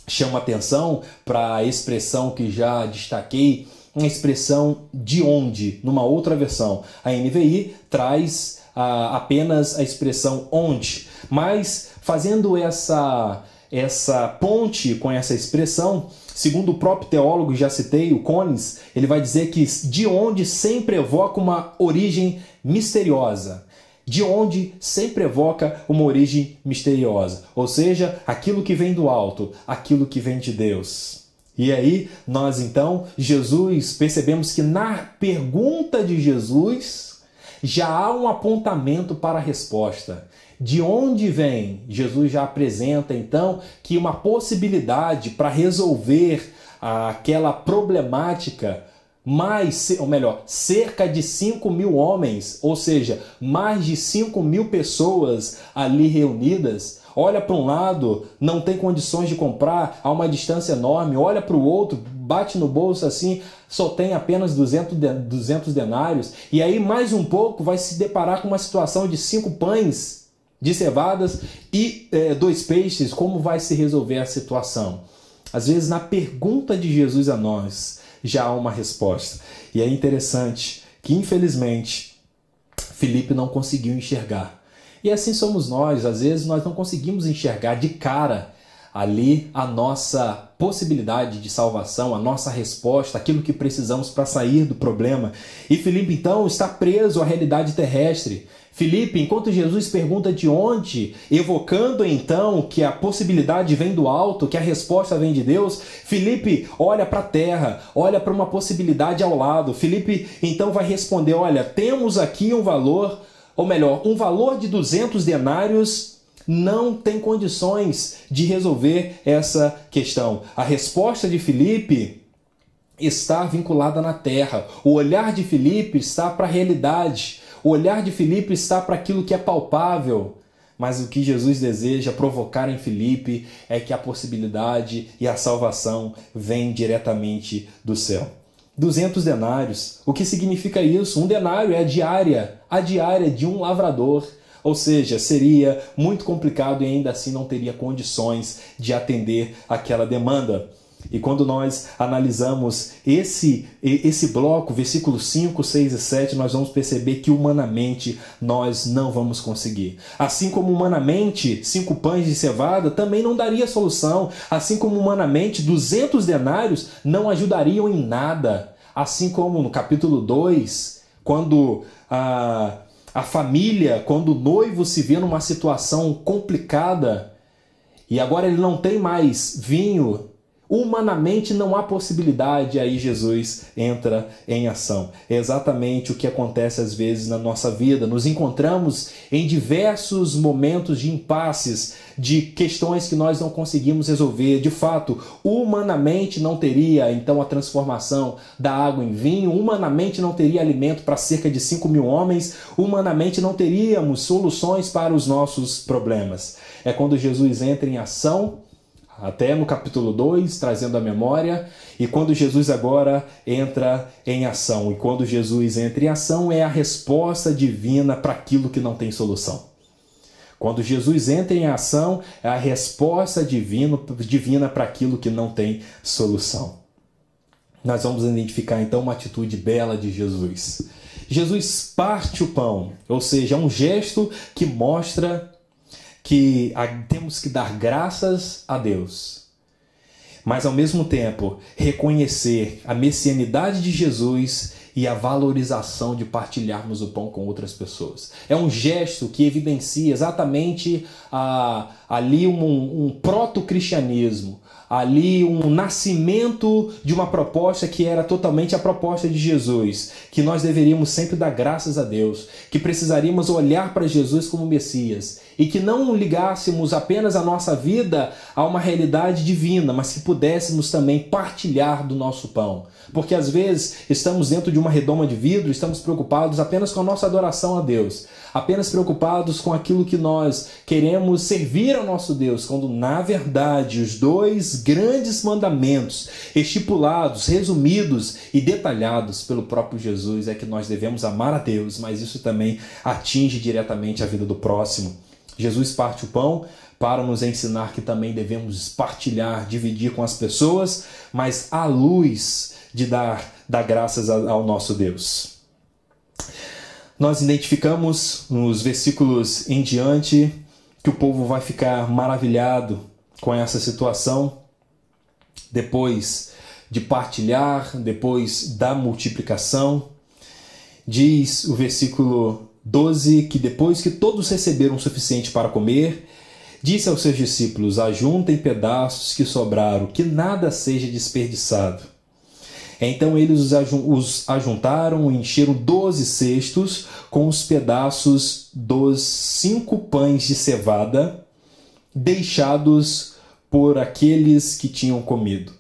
Chama atenção para a expressão que já destaquei, uma expressão de onde, numa outra versão. A NVI traz apenas a expressão onde, mas fazendo essa ponte com essa expressão, segundo o próprio teólogo, já citei, o Collins, ele vai dizer que de onde sempre evoca uma origem misteriosa. De onde sempre evoca uma origem misteriosa. Ou seja, aquilo que vem do alto, aquilo que vem de Deus. E aí, nós então, percebemos que na pergunta de Jesus, já há um apontamento para a resposta. De onde vem? Jesus já apresenta então que uma possibilidade para resolver aquela problemática, cerca de 5.000 homens, ou seja, mais de 5.000 pessoas ali reunidas. Olha para um lado, não tem condições de comprar, há uma distância enorme. Olha para o outro, bate no bolso assim, só tem apenas 200 denários. E aí mais um pouco vai se deparar com uma situação de 5 pães de cevadas e 2 peixes. Como vai se resolver a situação? Às vezes na pergunta de Jesus a nós, já há uma resposta. E é interessante que, infelizmente, Filipe não conseguiu enxergar. E assim somos nós. Às vezes nós não conseguimos enxergar de cara ali a nossa possibilidade de salvação, a nossa resposta, aquilo que precisamos para sair do problema. E Filipe, então, está preso à realidade terrestre. Filipe, enquanto Jesus pergunta de onde, evocando então que a possibilidade vem do alto, que a resposta vem de Deus, Filipe olha para a terra, olha para uma possibilidade ao lado. Filipe então vai responder: olha, temos aqui um valor, ou melhor, um valor de 200 denários não tem condições de resolver essa questão. A resposta de Filipe está vinculada na terra. O olhar de Filipe está para a realidade. O olhar de Filipe está para aquilo que é palpável. Mas o que Jesus deseja provocar em Filipe é que a possibilidade e a salvação vem diretamente do céu. 200 denários. O que significa isso? Um denário é a diária de um lavrador. Ou seja, seria muito complicado e ainda assim não teria condições de atender aquela demanda. E quando nós analisamos esse bloco, versículos 5, 6 e 7, nós vamos perceber que humanamente nós não vamos conseguir. Assim como humanamente 5 pães de cevada também não daria solução. Assim como humanamente 200 denários não ajudariam em nada. Assim como no capítulo 2, quando a família, quando o noivo se vê numa situação complicada e agora ele não tem mais vinho, humanamente não há possibilidade, aí Jesus entra em ação. É exatamente o que acontece às vezes na nossa vida. Nos encontramos em diversos momentos de impasses, de questões que nós não conseguimos resolver. De fato, humanamente não teria então a transformação da água em vinho, humanamente não teria alimento para cerca de 5.000 homens, humanamente não teríamos soluções para os nossos problemas. É quando Jesus entra em ação, até no capítulo 2, trazendo a memória, e quando Jesus agora entra em ação. E quando Jesus entra em ação é a resposta divina para aquilo que não tem solução. Quando Jesus entra em ação é a resposta divina para aquilo que não tem solução. Nós vamos identificar então uma atitude bela de Jesus. Jesus parte o pão, ou seja, é um gesto que mostra que temos que dar graças a Deus, mas ao mesmo tempo reconhecer a messianidade de Jesus e a valorização de partilharmos o pão com outras pessoas. É um gesto que evidencia exatamente ali um proto-cristianismo, ali um nascimento de uma proposta que era totalmente a proposta de Jesus, que nós deveríamos sempre dar graças a Deus, que precisaríamos olhar para Jesus como Messias e que não ligássemos apenas a nossa vida a uma realidade divina, mas que pudéssemos também partilhar do nosso pão. Porque às vezes estamos dentro de uma redoma de vidro, estamos preocupados apenas com a nossa adoração a Deus, apenas preocupados com aquilo que nós queremos servir ao nosso Deus, quando na verdade os 2 grandes mandamentos estipulados, resumidos e detalhados pelo próprio Jesus é que nós devemos amar a Deus, mas isso também atinge diretamente a vida do próximo. Jesus parte o pão para nos ensinar que também devemos partilhar, dividir com as pessoas, mas à luz de dar graças ao nosso Deus. Nós identificamos nos versículos em diante que o povo vai ficar maravilhado com essa situação, depois de partilhar, depois da multiplicação. Diz o versículo 12 que depois que todos receberam o suficiente para comer, disse aos seus discípulos: ajuntem pedaços que sobraram, que nada seja desperdiçado. Então eles os ajuntaram e encheram 12 cestos com os pedaços dos 5 pães de cevada deixados por aqueles que tinham comido.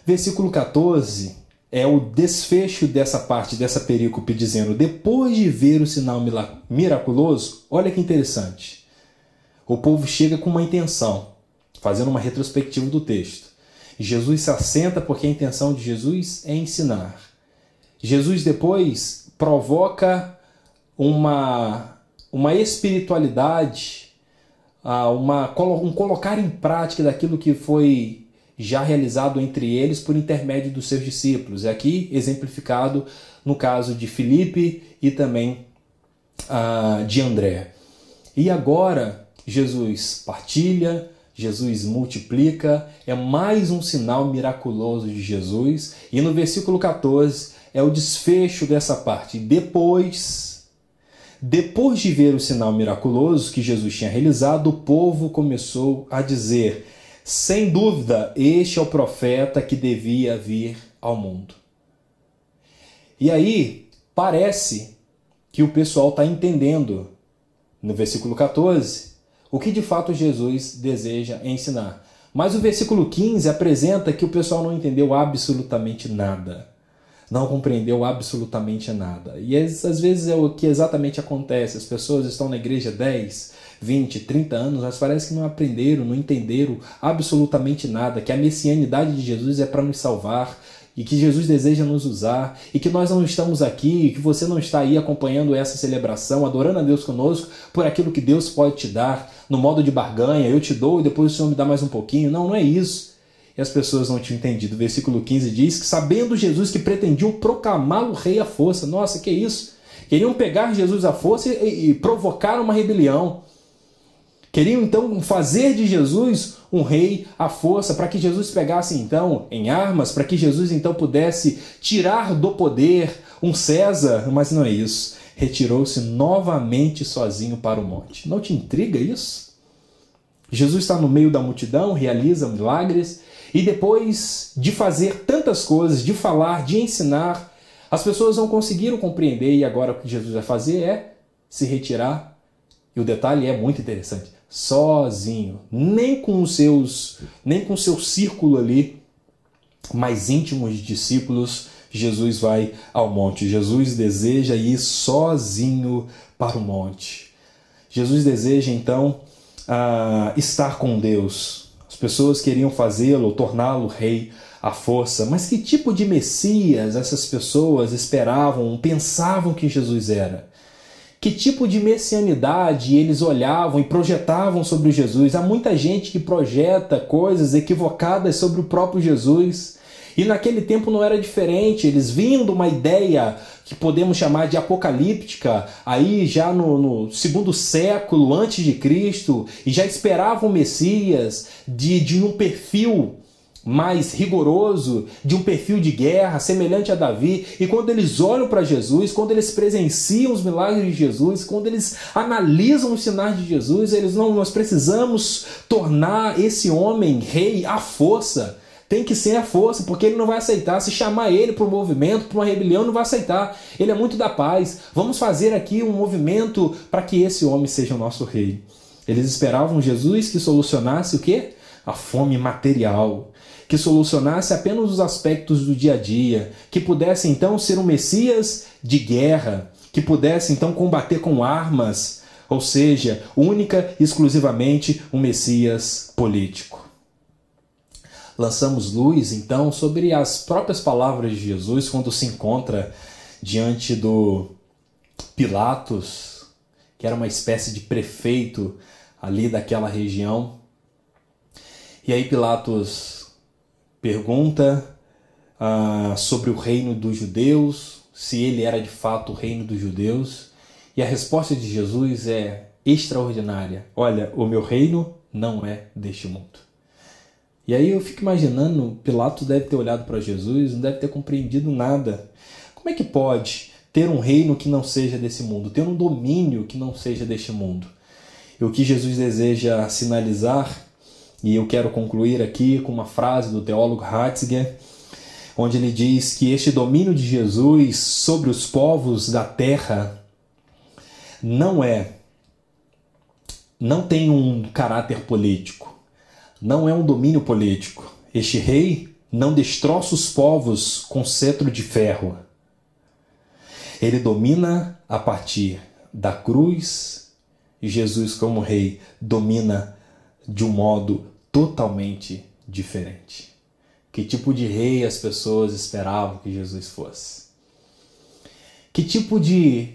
Versículo 14 é o desfecho dessa parte, dessa perícope, dizendo: depois de ver o sinal miraculoso, olha que interessante, o povo chega com uma intenção, fazendo uma retrospectiva do texto. Jesus se assenta porque a intenção de Jesus é ensinar. Jesus depois provoca uma espiritualidade, um colocar em prática daquilo que foi já realizado entre eles por intermédio dos seus discípulos. É aqui exemplificado no caso de Filipe e também de André. E agora Jesus partilha, Jesus multiplica, é mais um sinal miraculoso de Jesus. E no versículo 14 é o desfecho dessa parte. Depois de ver o sinal miraculoso que Jesus tinha realizado, o povo começou a dizer: sem dúvida, este é o profeta que devia vir ao mundo. E aí, parece que o pessoal está entendendo, no versículo 14, o que de fato Jesus deseja ensinar. Mas o versículo 15 apresenta que o pessoal não entendeu absolutamente nada. Não compreendeu absolutamente nada. E às vezes é o que exatamente acontece. As pessoas estão na igreja 10, 20, 30 anos, mas parece que não aprenderam, não entenderam absolutamente nada, que a messianidade de Jesus é para nos salvar, e que Jesus deseja nos usar, e que nós não estamos aqui, que você não está aí acompanhando essa celebração, adorando a Deus conosco, por aquilo que Deus pode te dar, no modo de barganha, eu te dou e depois o Senhor me dá mais um pouquinho. Não, não é isso. E as pessoas não tinham entendido. O versículo 15 diz que, sabendo Jesus que pretendiam proclamá-lo rei à força. Nossa, que isso? Queriam pegar Jesus à força e provocar uma rebelião. Queriam então fazer de Jesus um rei à força, para que Jesus pegasse então em armas, para que Jesus então pudesse tirar do poder um César, mas não é isso. Retirou-se novamente sozinho para o monte. Não te intriga isso? Jesus está no meio da multidão, realiza milagres, e depois de fazer tantas coisas, de falar, de ensinar, as pessoas não conseguiram compreender, e agora o que Jesus vai fazer é se retirar. E o detalhe é muito interessante. Sozinho, nem com seu círculo ali mais íntimo de discípulos, Jesus vai ao monte. Jesus deseja ir sozinho para o monte. Jesus deseja então estar com Deus. As pessoas queriam fazê-lo, torná-lo rei à força, mas que tipo de Messias essas pessoas esperavam, pensavam que Jesus era? Que tipo de messianidade eles olhavam e projetavam sobre Jesus? Há muita gente que projeta coisas equivocadas sobre o próprio Jesus. E naquele tempo não era diferente. Eles vinham de uma ideia que podemos chamar de apocalíptica, aí já no segundo século antes de Cristo, e já esperavam o Messias de um perfil mais rigoroso, de um perfil de guerra, semelhante a Davi. E quando eles olham para Jesus, quando eles presenciam os milagres de Jesus, quando eles analisam os sinais de Jesus, nós precisamos tornar esse homem rei à força. Tem que ser à força, porque ele não vai aceitar. Se chamar ele para um movimento, para uma rebelião, não vai aceitar. Ele é muito da paz. Vamos fazer aqui um movimento para que esse homem seja o nosso rei. Eles esperavam Jesus que solucionasse o quê? A fome material, que solucionasse apenas os aspectos do dia a dia, que pudesse então ser um Messias de guerra, que pudesse então combater com armas, ou seja, única e exclusivamente um Messias político. Lançamos luz então sobre as próprias palavras de Jesus quando se encontra diante do Pilatos, que era uma espécie de prefeito ali daquela região. E aí Pilatos pergunta sobre o reino dos judeus, se ele era de fato o reino dos judeus, e a resposta de Jesus é extraordinária. Olha, o meu reino não é deste mundo. E aí eu fico imaginando, Pilatos deve ter olhado para Jesus, não deve ter compreendido nada. Como é que pode ter um reino que não seja desse mundo, ter um domínio que não seja deste mundo? E o que Jesus deseja sinalizar, e eu quero concluir aqui com uma frase do teólogo Ratzinger, onde ele diz que este domínio de Jesus sobre os povos da terra não tem um caráter político, não é um domínio político. Este rei não destroça os povos com cetro de ferro. Ele domina a partir da cruz, e Jesus como rei domina de um modo totalmente diferente. Que tipo de rei as pessoas esperavam que Jesus fosse? Que tipo de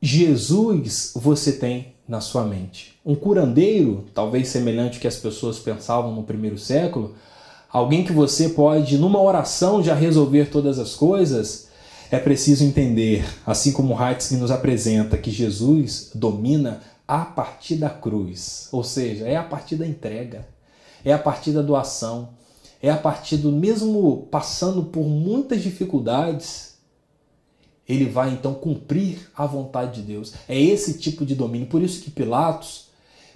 Jesus você tem na sua mente? Um curandeiro, talvez semelhante ao que as pessoas pensavam no primeiro século? Alguém que você pode, numa oração, já resolver todas as coisas? É preciso entender, assim como Ratzinger nos apresenta, que Jesus domina a partir da cruz, ou seja, é a partir da entrega, é a partir da doação, é a partir do mesmo passando por muitas dificuldades, ele vai então cumprir a vontade de Deus. É esse tipo de domínio. Por isso que Pilatos,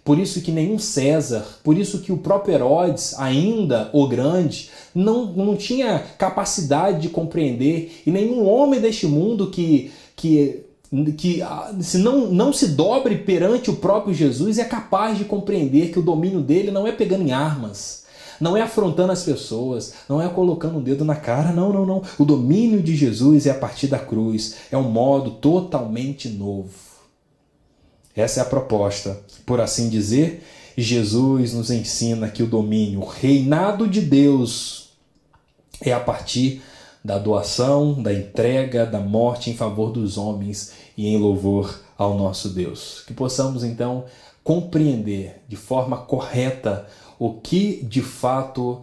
por isso que nenhum César, por isso que o próprio Herodes, ainda o grande, não tinha capacidade de compreender, e nenhum homem deste mundo que se não se dobre perante o próprio Jesus é capaz de compreender que o domínio dele não é pegando em armas, não é afrontando as pessoas, não é colocando um dedo na cara, não. O domínio de Jesus é a partir da cruz, é um modo totalmente novo. Essa é a proposta. Por assim dizer, Jesus nos ensina que o domínio, o reinado de Deus é a partir da doação, da entrega, da morte em favor dos homens e em louvor ao nosso Deus. Que possamos então compreender de forma correta o que de fato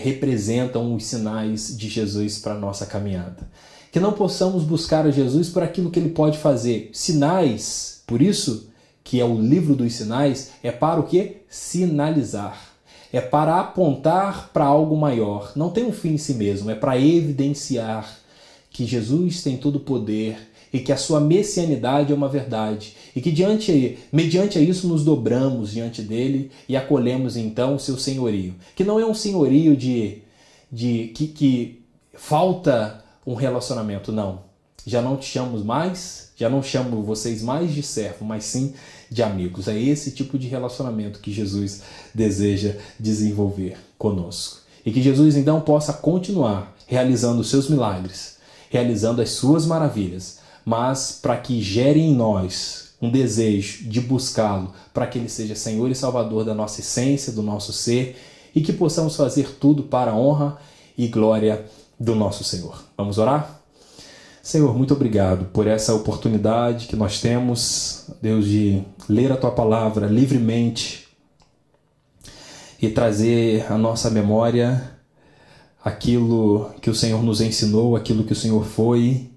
representam os sinais de Jesus para a nossa caminhada. Que não possamos buscar a Jesus por aquilo que ele pode fazer. Sinais, por isso que é o livro dos sinais, é para o quê? Sinalizar. É para apontar para algo maior. Não tem um fim em si mesmo, é para evidenciar que Jesus tem todo o poder e que a sua messianidade é uma verdade. E que mediante isso nos dobramos diante dele e acolhemos então o seu senhorio. Que não é um senhorio que falta um relacionamento, não. Já não te chamo mais, já não chamo vocês mais de servo, mas sim de amigos. É esse tipo de relacionamento que Jesus deseja desenvolver conosco. E que Jesus então possa continuar realizando os seus milagres, realizando as suas maravilhas, mas para que gere em nós um desejo de buscá-lo, para que ele seja Senhor e Salvador da nossa essência, do nosso ser, e que possamos fazer tudo para a honra e glória do nosso Senhor. Vamos orar? Senhor, muito obrigado por essa oportunidade que nós temos, Deus, de ler a Tua Palavra livremente e trazer à nossa memória aquilo que o Senhor nos ensinou, aquilo que o Senhor foi,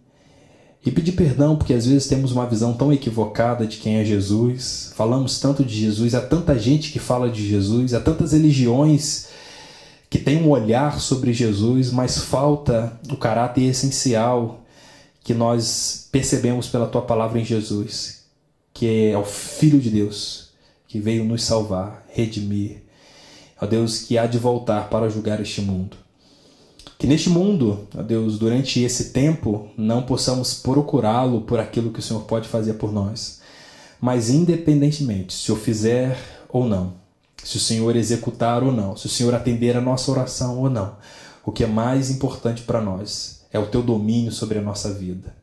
e pedir perdão porque às vezes temos uma visão tão equivocada de quem é Jesus. Falamos tanto de Jesus, há tanta gente que fala de Jesus, há tantas religiões que têm um olhar sobre Jesus, mas falta o caráter essencial que nós percebemos pela Tua Palavra em Jesus, que é o Filho de Deus, que veio nos salvar, redimir. Ó Deus, que há de voltar para julgar este mundo. Que neste mundo, ó Deus, durante esse tempo, não possamos procurá-lo por aquilo que o Senhor pode fazer por nós. Mas independentemente, se o fizer ou não, se o Senhor executar ou não, se o Senhor atender a nossa oração ou não, o que é mais importante para nós é o Teu domínio sobre a nossa vida.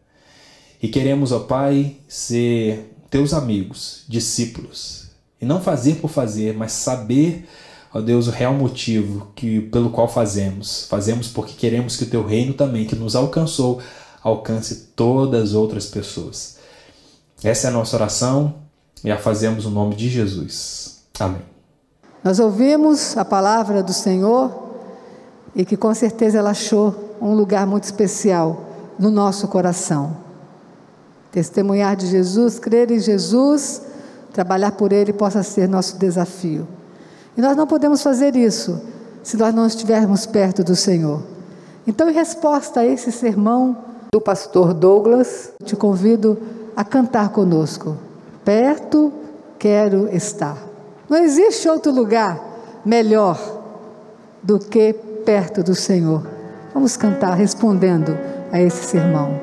E queremos, ó Pai, ser Teus amigos, discípulos. E não fazer por fazer, mas saber, ó Deus, o real motivo pelo qual fazemos. Fazemos porque queremos que o Teu reino também, que nos alcançou, alcance todas as outras pessoas. Essa é a nossa oração e a fazemos no nome de Jesus. Amém. Nós ouvimos a palavra do Senhor e que com certeza ela achou um lugar muito especial no nosso coração. Testemunhar de Jesus, crer em Jesus, trabalhar por Ele possa ser nosso desafio. E nós não podemos fazer isso se nós não estivermos perto do Senhor. Então, em resposta a esse sermão do pastor Douglas, te convido a cantar conosco. Perto quero estar. Não existe outro lugar melhor do que perto do Senhor. Vamos cantar respondendo a esse sermão.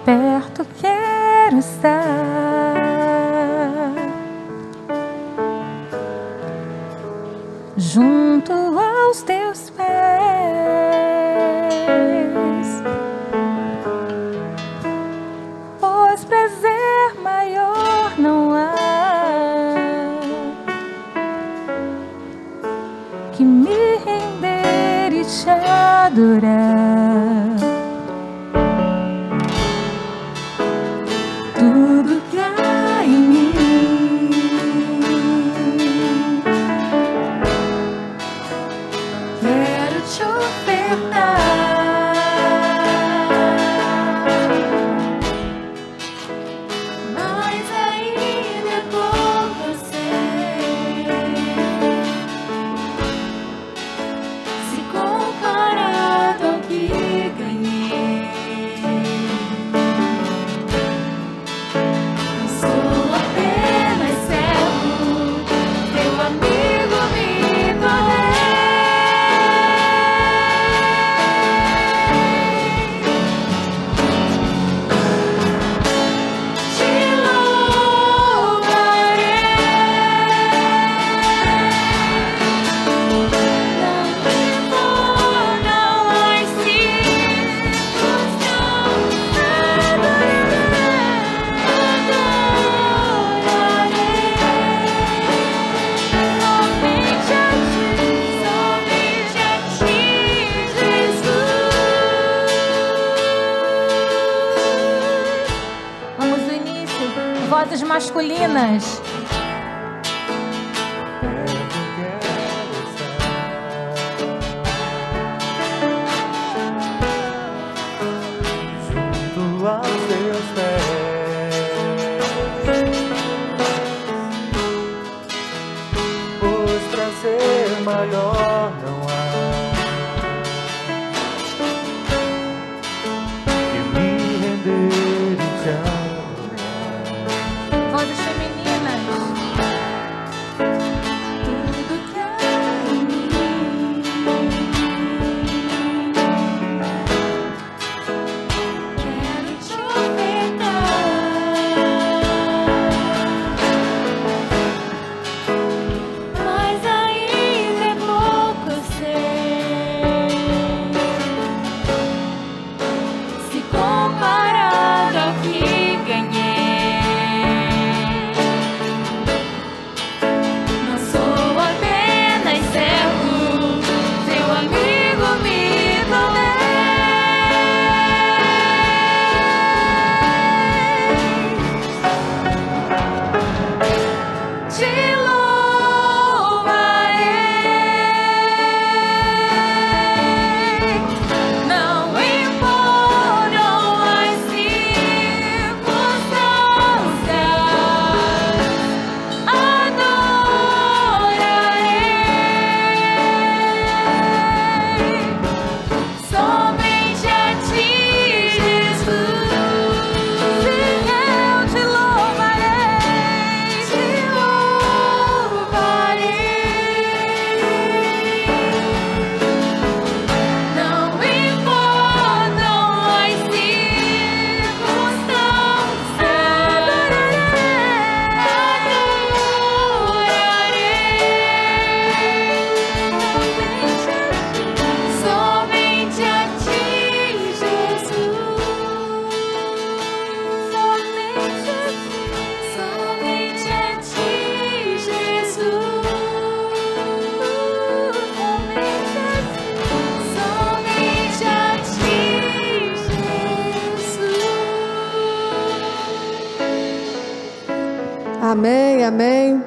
Perto quero estar, junto aos Teus pés, pois prazer maior não há que me render e te adorar. Tudo que há em mim quero te ofertar, mas ainda é pouco eu sei, se comparado ao que ganhei. Vozes masculinas. Junto aos teus pés, pois prazer maior não há que me render e te adorar. Vozes femininas. Tudo que há em mim quero te ofertar, mas ainda é pouco, eu sei, se comparado ao que ganhei. Não sou apenas servo, seu amigo me tornei. Te louvarei, não importam as circunstâncias, adorarei somente a ti, Jesus. Eu te louvarei, não importam as circunstâncias, somente a ti, Jesus. Somente a ti, Jesus. Somente a ti, Jesus. Amém, amém.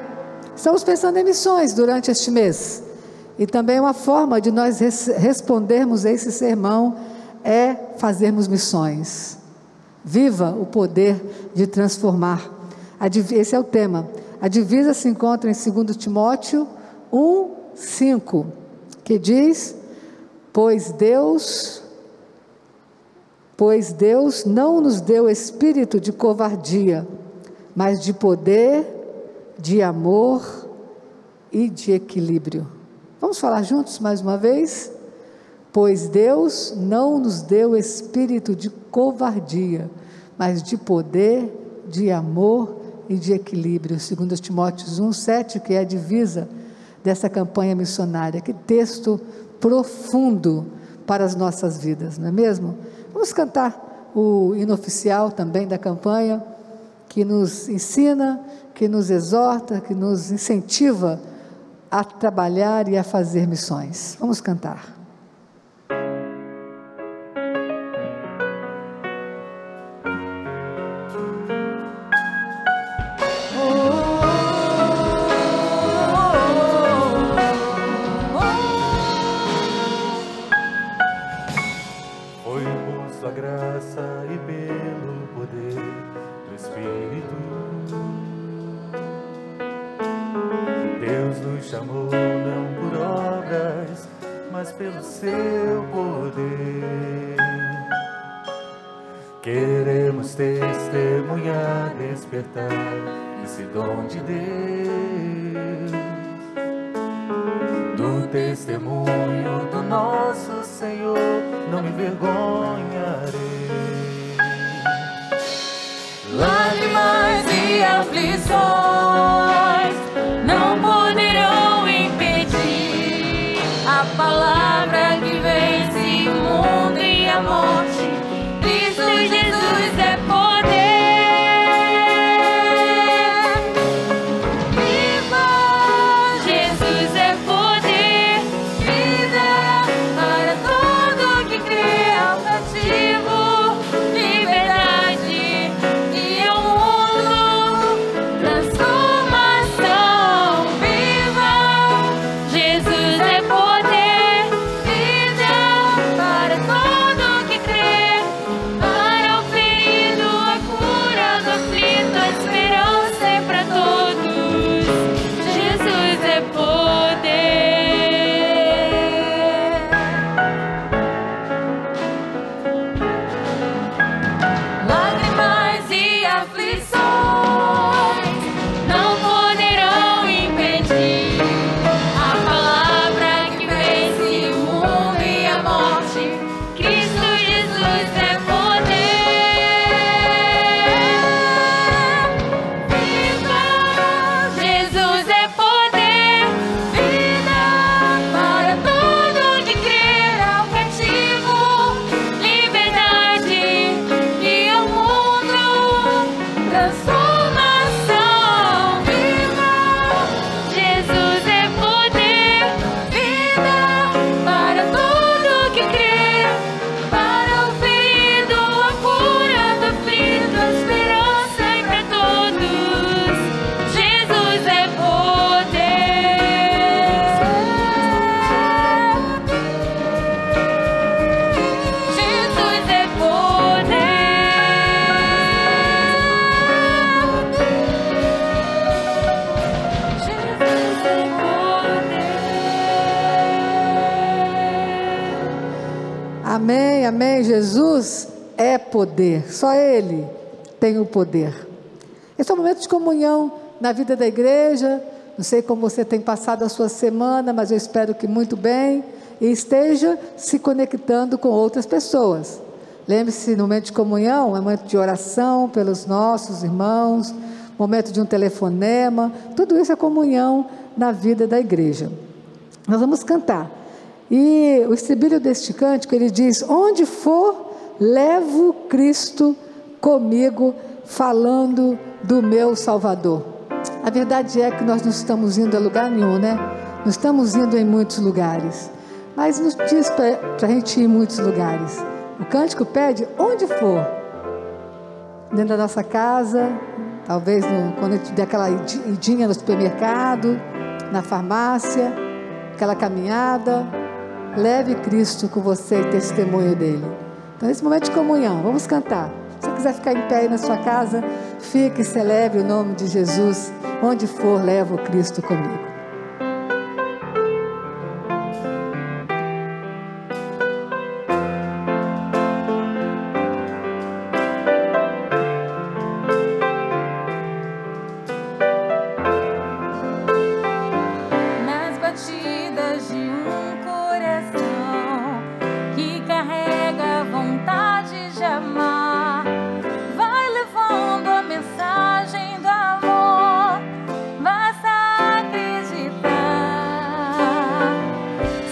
Estamos pensando em missões durante este mês. E também uma forma de nós respondermos a esse sermão é fazermos missões. Viva o poder de transformar. Esse é o tema. A divisa se encontra em 2 Timóteo 1:5, que diz: Pois Deus não nos deu espírito de covardia, mas de poder, de amor e de equilíbrio. Vamos falar juntos mais uma vez? Pois Deus não nos deu espírito de covardia, mas de poder, de amor e de equilíbrio. 2 Timóteo 1:7, que é a divisa dessa campanha missionária. Que texto profundo para as nossas vidas, não é mesmo? Vamos cantar o hino oficial também da campanha, que nos ensina, que nos exorta, que nos incentiva a trabalhar e a fazer missões. Vamos cantar. Foi por sua graça e pelo poder do Espírito, Deus nos chamou não por obras, mas pelo seu poder. Queremos testemunhar, despertar esse dom de Deus, do testemunho do nosso Senhor, não me envergonharei. Lágrimas e aflições não poderão impedir a palavra que vence o mundo e a morte. Cristo Jesus é poder. Viva Jesus é poder. Vida para todo que crê, ao cativo liberdade e ao mundo Jesus é poder, só Ele tem o poder. Esse é um momento de comunhão na vida da igreja. Não sei como você tem passado a sua semana, mas eu espero que muito bem, e esteja se conectando com outras pessoas. Lembre-se, no momento de comunhão, é um momento de oração pelos nossos irmãos, momento de um telefonema, tudo isso é comunhão na vida da igreja. Nós vamos cantar, e o estribilho deste cântico, ele diz: onde for, levo Cristo comigo, falando do meu Salvador. A verdade é que nós não estamos indo a lugar nenhum, né? Não estamos indo em muitos lugares, mas nos diz para a gente ir em muitos lugares. O cântico pede onde for, dentro da nossa casa, talvez quando a gente der aquela idinha no supermercado, na farmácia, aquela caminhada, leve Cristo com você e testemunho dele. Então, nesse momento de comunhão, vamos cantar. Se você quiser ficar em pé aí na sua casa, fique e celebre o nome de Jesus. Onde for, levo Cristo comigo. Nas batidas de um coração que carrega a vontade de amar, vai levando a mensagem do amor, basta acreditar.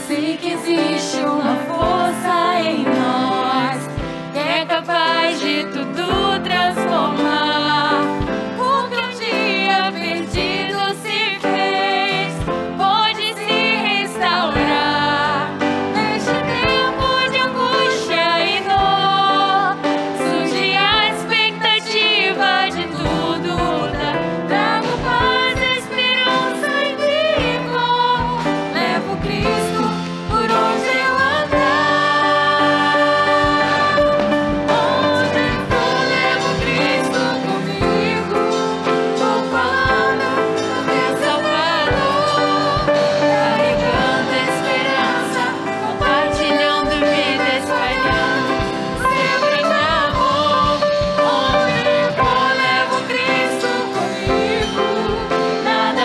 Sei que existe uma força em nós que é capaz de tudo transformar. O que um dia perdido se fez pode se restaurar. Neste tempo de angústia e dor, surge a expectativa de tudo mudar. Trago paz, esperança e vigor. Levo Cristo por onde eu andar. Onde for, levo Cristo comigo. Vou falando do meu Salvador, carregando esperança, compartilhando vida, espalhando seu grande amor. Onde for, levo Cristo comigo. Nada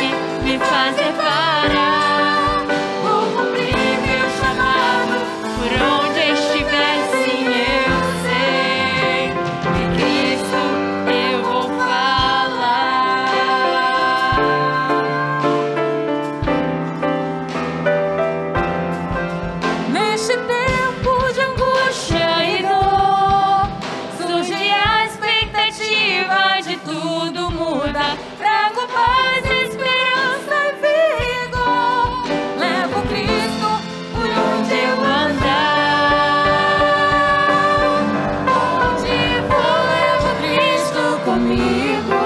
pode me fazer parar. Vou cumprir meu chamado, por onde estiver, sim, eu sei. De Cristo eu vou falar. Neste tempo de angústia e dor, surge a expectativa de tudo mudar. Trago paz, esperança e vigor. Levo Cristo por onde eu andar. Onde for, levo Cristo comigo.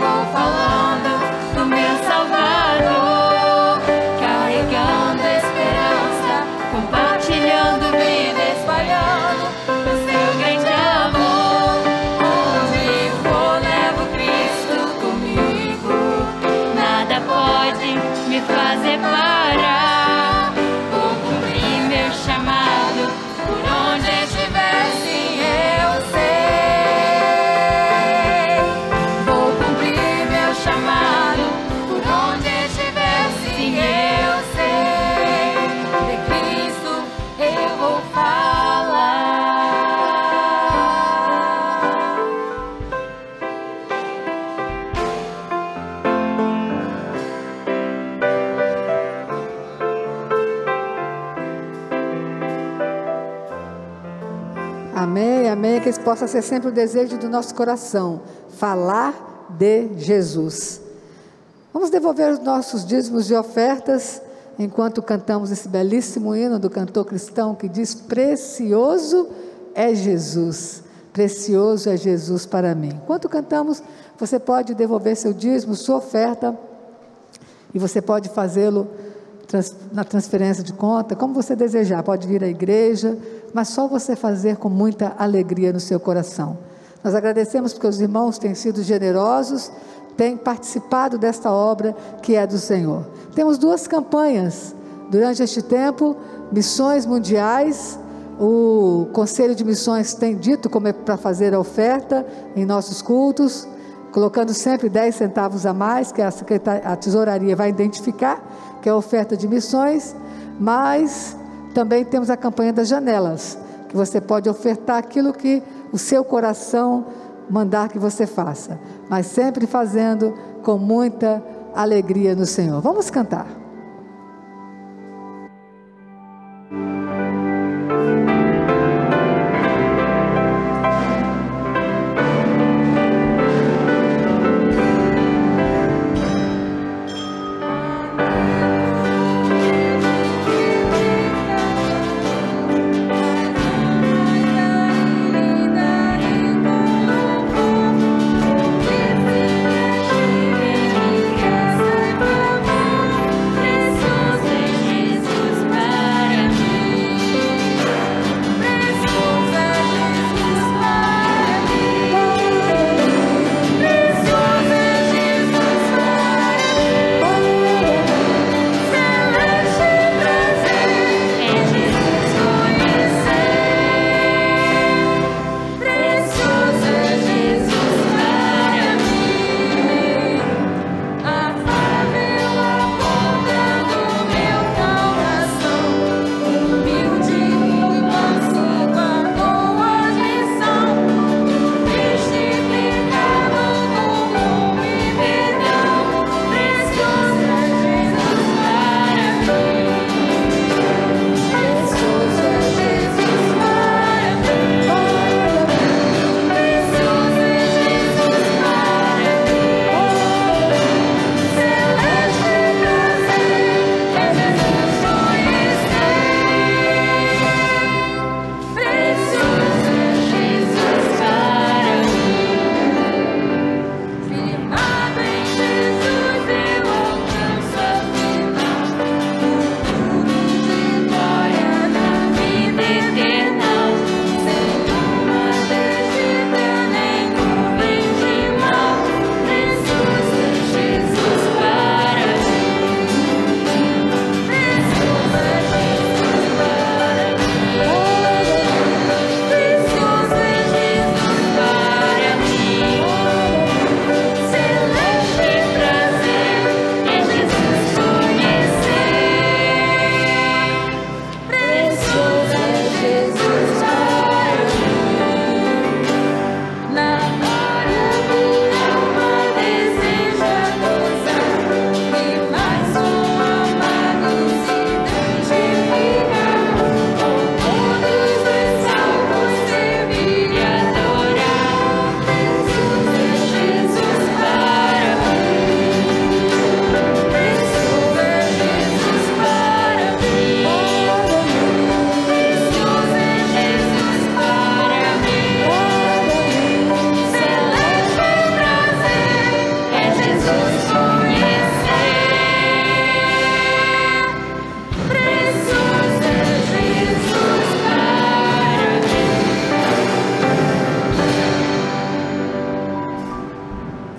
Vou falando do meu Salvador, carregando esperança, compartilhando vida, espalhando o seu grande amor. Onde for, levo Cristo comigo. Nada pode me fazer parar. Vou cumprir meu chamado, por onde estiver, sim, eu sei. Vou cumprir meu chamado, por onde estiver, sim, eu sei. De Cristo eu vou falar. Amém, amém. Que esse possa ser sempre o desejo do nosso coração, falar de Jesus. Vamos devolver os nossos dízimos e ofertas, enquanto cantamos esse belíssimo hino do cantor cristão que diz: precioso é Jesus, precioso é Jesus para mim. Enquanto cantamos, você pode devolver seu dízimo, sua oferta, e você pode fazê-lo na transferência de conta, como você desejar. Pode vir à igreja, mas só você fazer com muita alegria no seu coração. Nós agradecemos porque os irmãos têm sido generosos, têm participado desta obra que é do Senhor. Temos 2 campanhas durante este tempo: missões mundiais, O Conselho de Missões tem dito como é para fazer a oferta em nossos cultos, colocando sempre 10 centavos a mais, que a tesouraria vai identificar, que é a oferta de missões. Mas também temos a campanha das janelas, que você pode ofertar aquilo que o seu coração mandar que você faça, mas sempre fazendo com muita alegria no Senhor. Vamos cantar.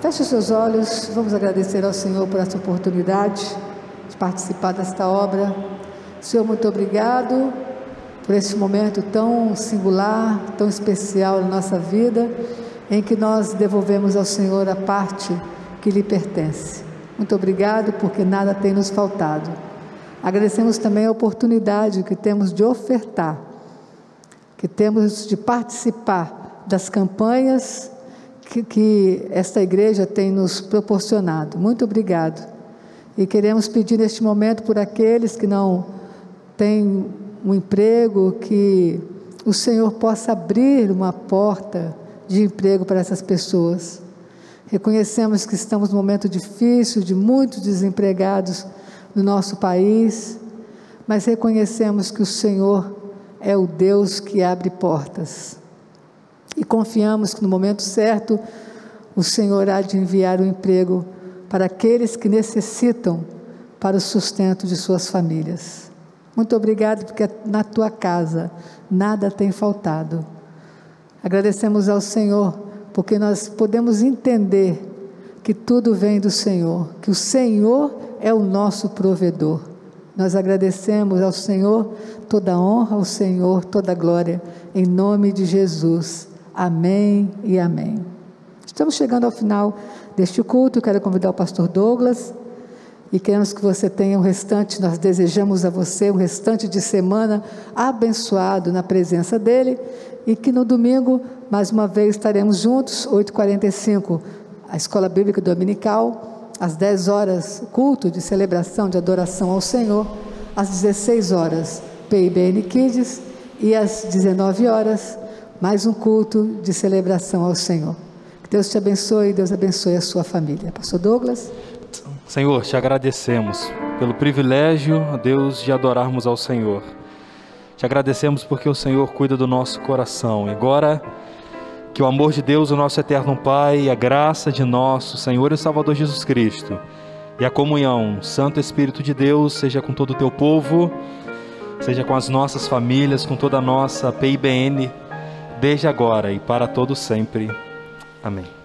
Feche os seus olhos, vamos agradecer ao Senhor por essa oportunidade de participar desta obra. Senhor, muito obrigado por esse momento tão singular, tão especial na nossa vida, em que nós devolvemos ao Senhor a parte que lhe pertence. Muito obrigado, porque nada tem nos faltado. Agradecemos também a oportunidade que temos de ofertar, que temos de participar das campanhas que esta igreja tem nos proporcionado. Muito obrigado. E queremos pedir neste momento por aqueles que não têm um emprego, que o Senhor possa abrir uma porta de emprego para essas pessoas. Reconhecemos que estamos num momento difícil, de muitos desempregados no nosso país, mas reconhecemos que o Senhor é o Deus que abre portas. E confiamos que no momento certo o Senhor há de enviar o emprego para aqueles que necessitam para o sustento de suas famílias. Muito obrigado, porque na tua casa nada tem faltado. Agradecemos ao Senhor, porque nós podemos entender que tudo vem do Senhor, que o Senhor é o nosso provedor. Nós agradecemos ao Senhor, toda a honra ao Senhor, toda a glória, em nome de Jesus. Amém e amém. Estamos chegando ao final deste culto. Eu quero convidar o pastor Douglas e queremos que você tenha um restante, nós desejamos a você um restante de semana abençoado na presença dele, e que no domingo, mais uma vez, estaremos juntos, 8h45, a Escola Bíblica Dominical, às 10 horas, culto de celebração, de adoração ao Senhor, às 16 horas, PIBN Kids, e às 19 horas, mais um culto de celebração ao Senhor. Que Deus te abençoe e Deus abençoe a sua família. Pastor Douglas. Senhor, te agradecemos pelo privilégio, Deus, de adorarmos ao Senhor. Te agradecemos porque o Senhor cuida do nosso coração. E agora, que o amor de Deus, o nosso eterno Pai, a graça de nosso Senhor e Salvador Jesus Cristo, e a comunhão, Santo Espírito de Deus, seja com todo o teu povo, seja com as nossas famílias, com toda a nossa PIBN, desde agora e para todo sempre. Amém. Amém.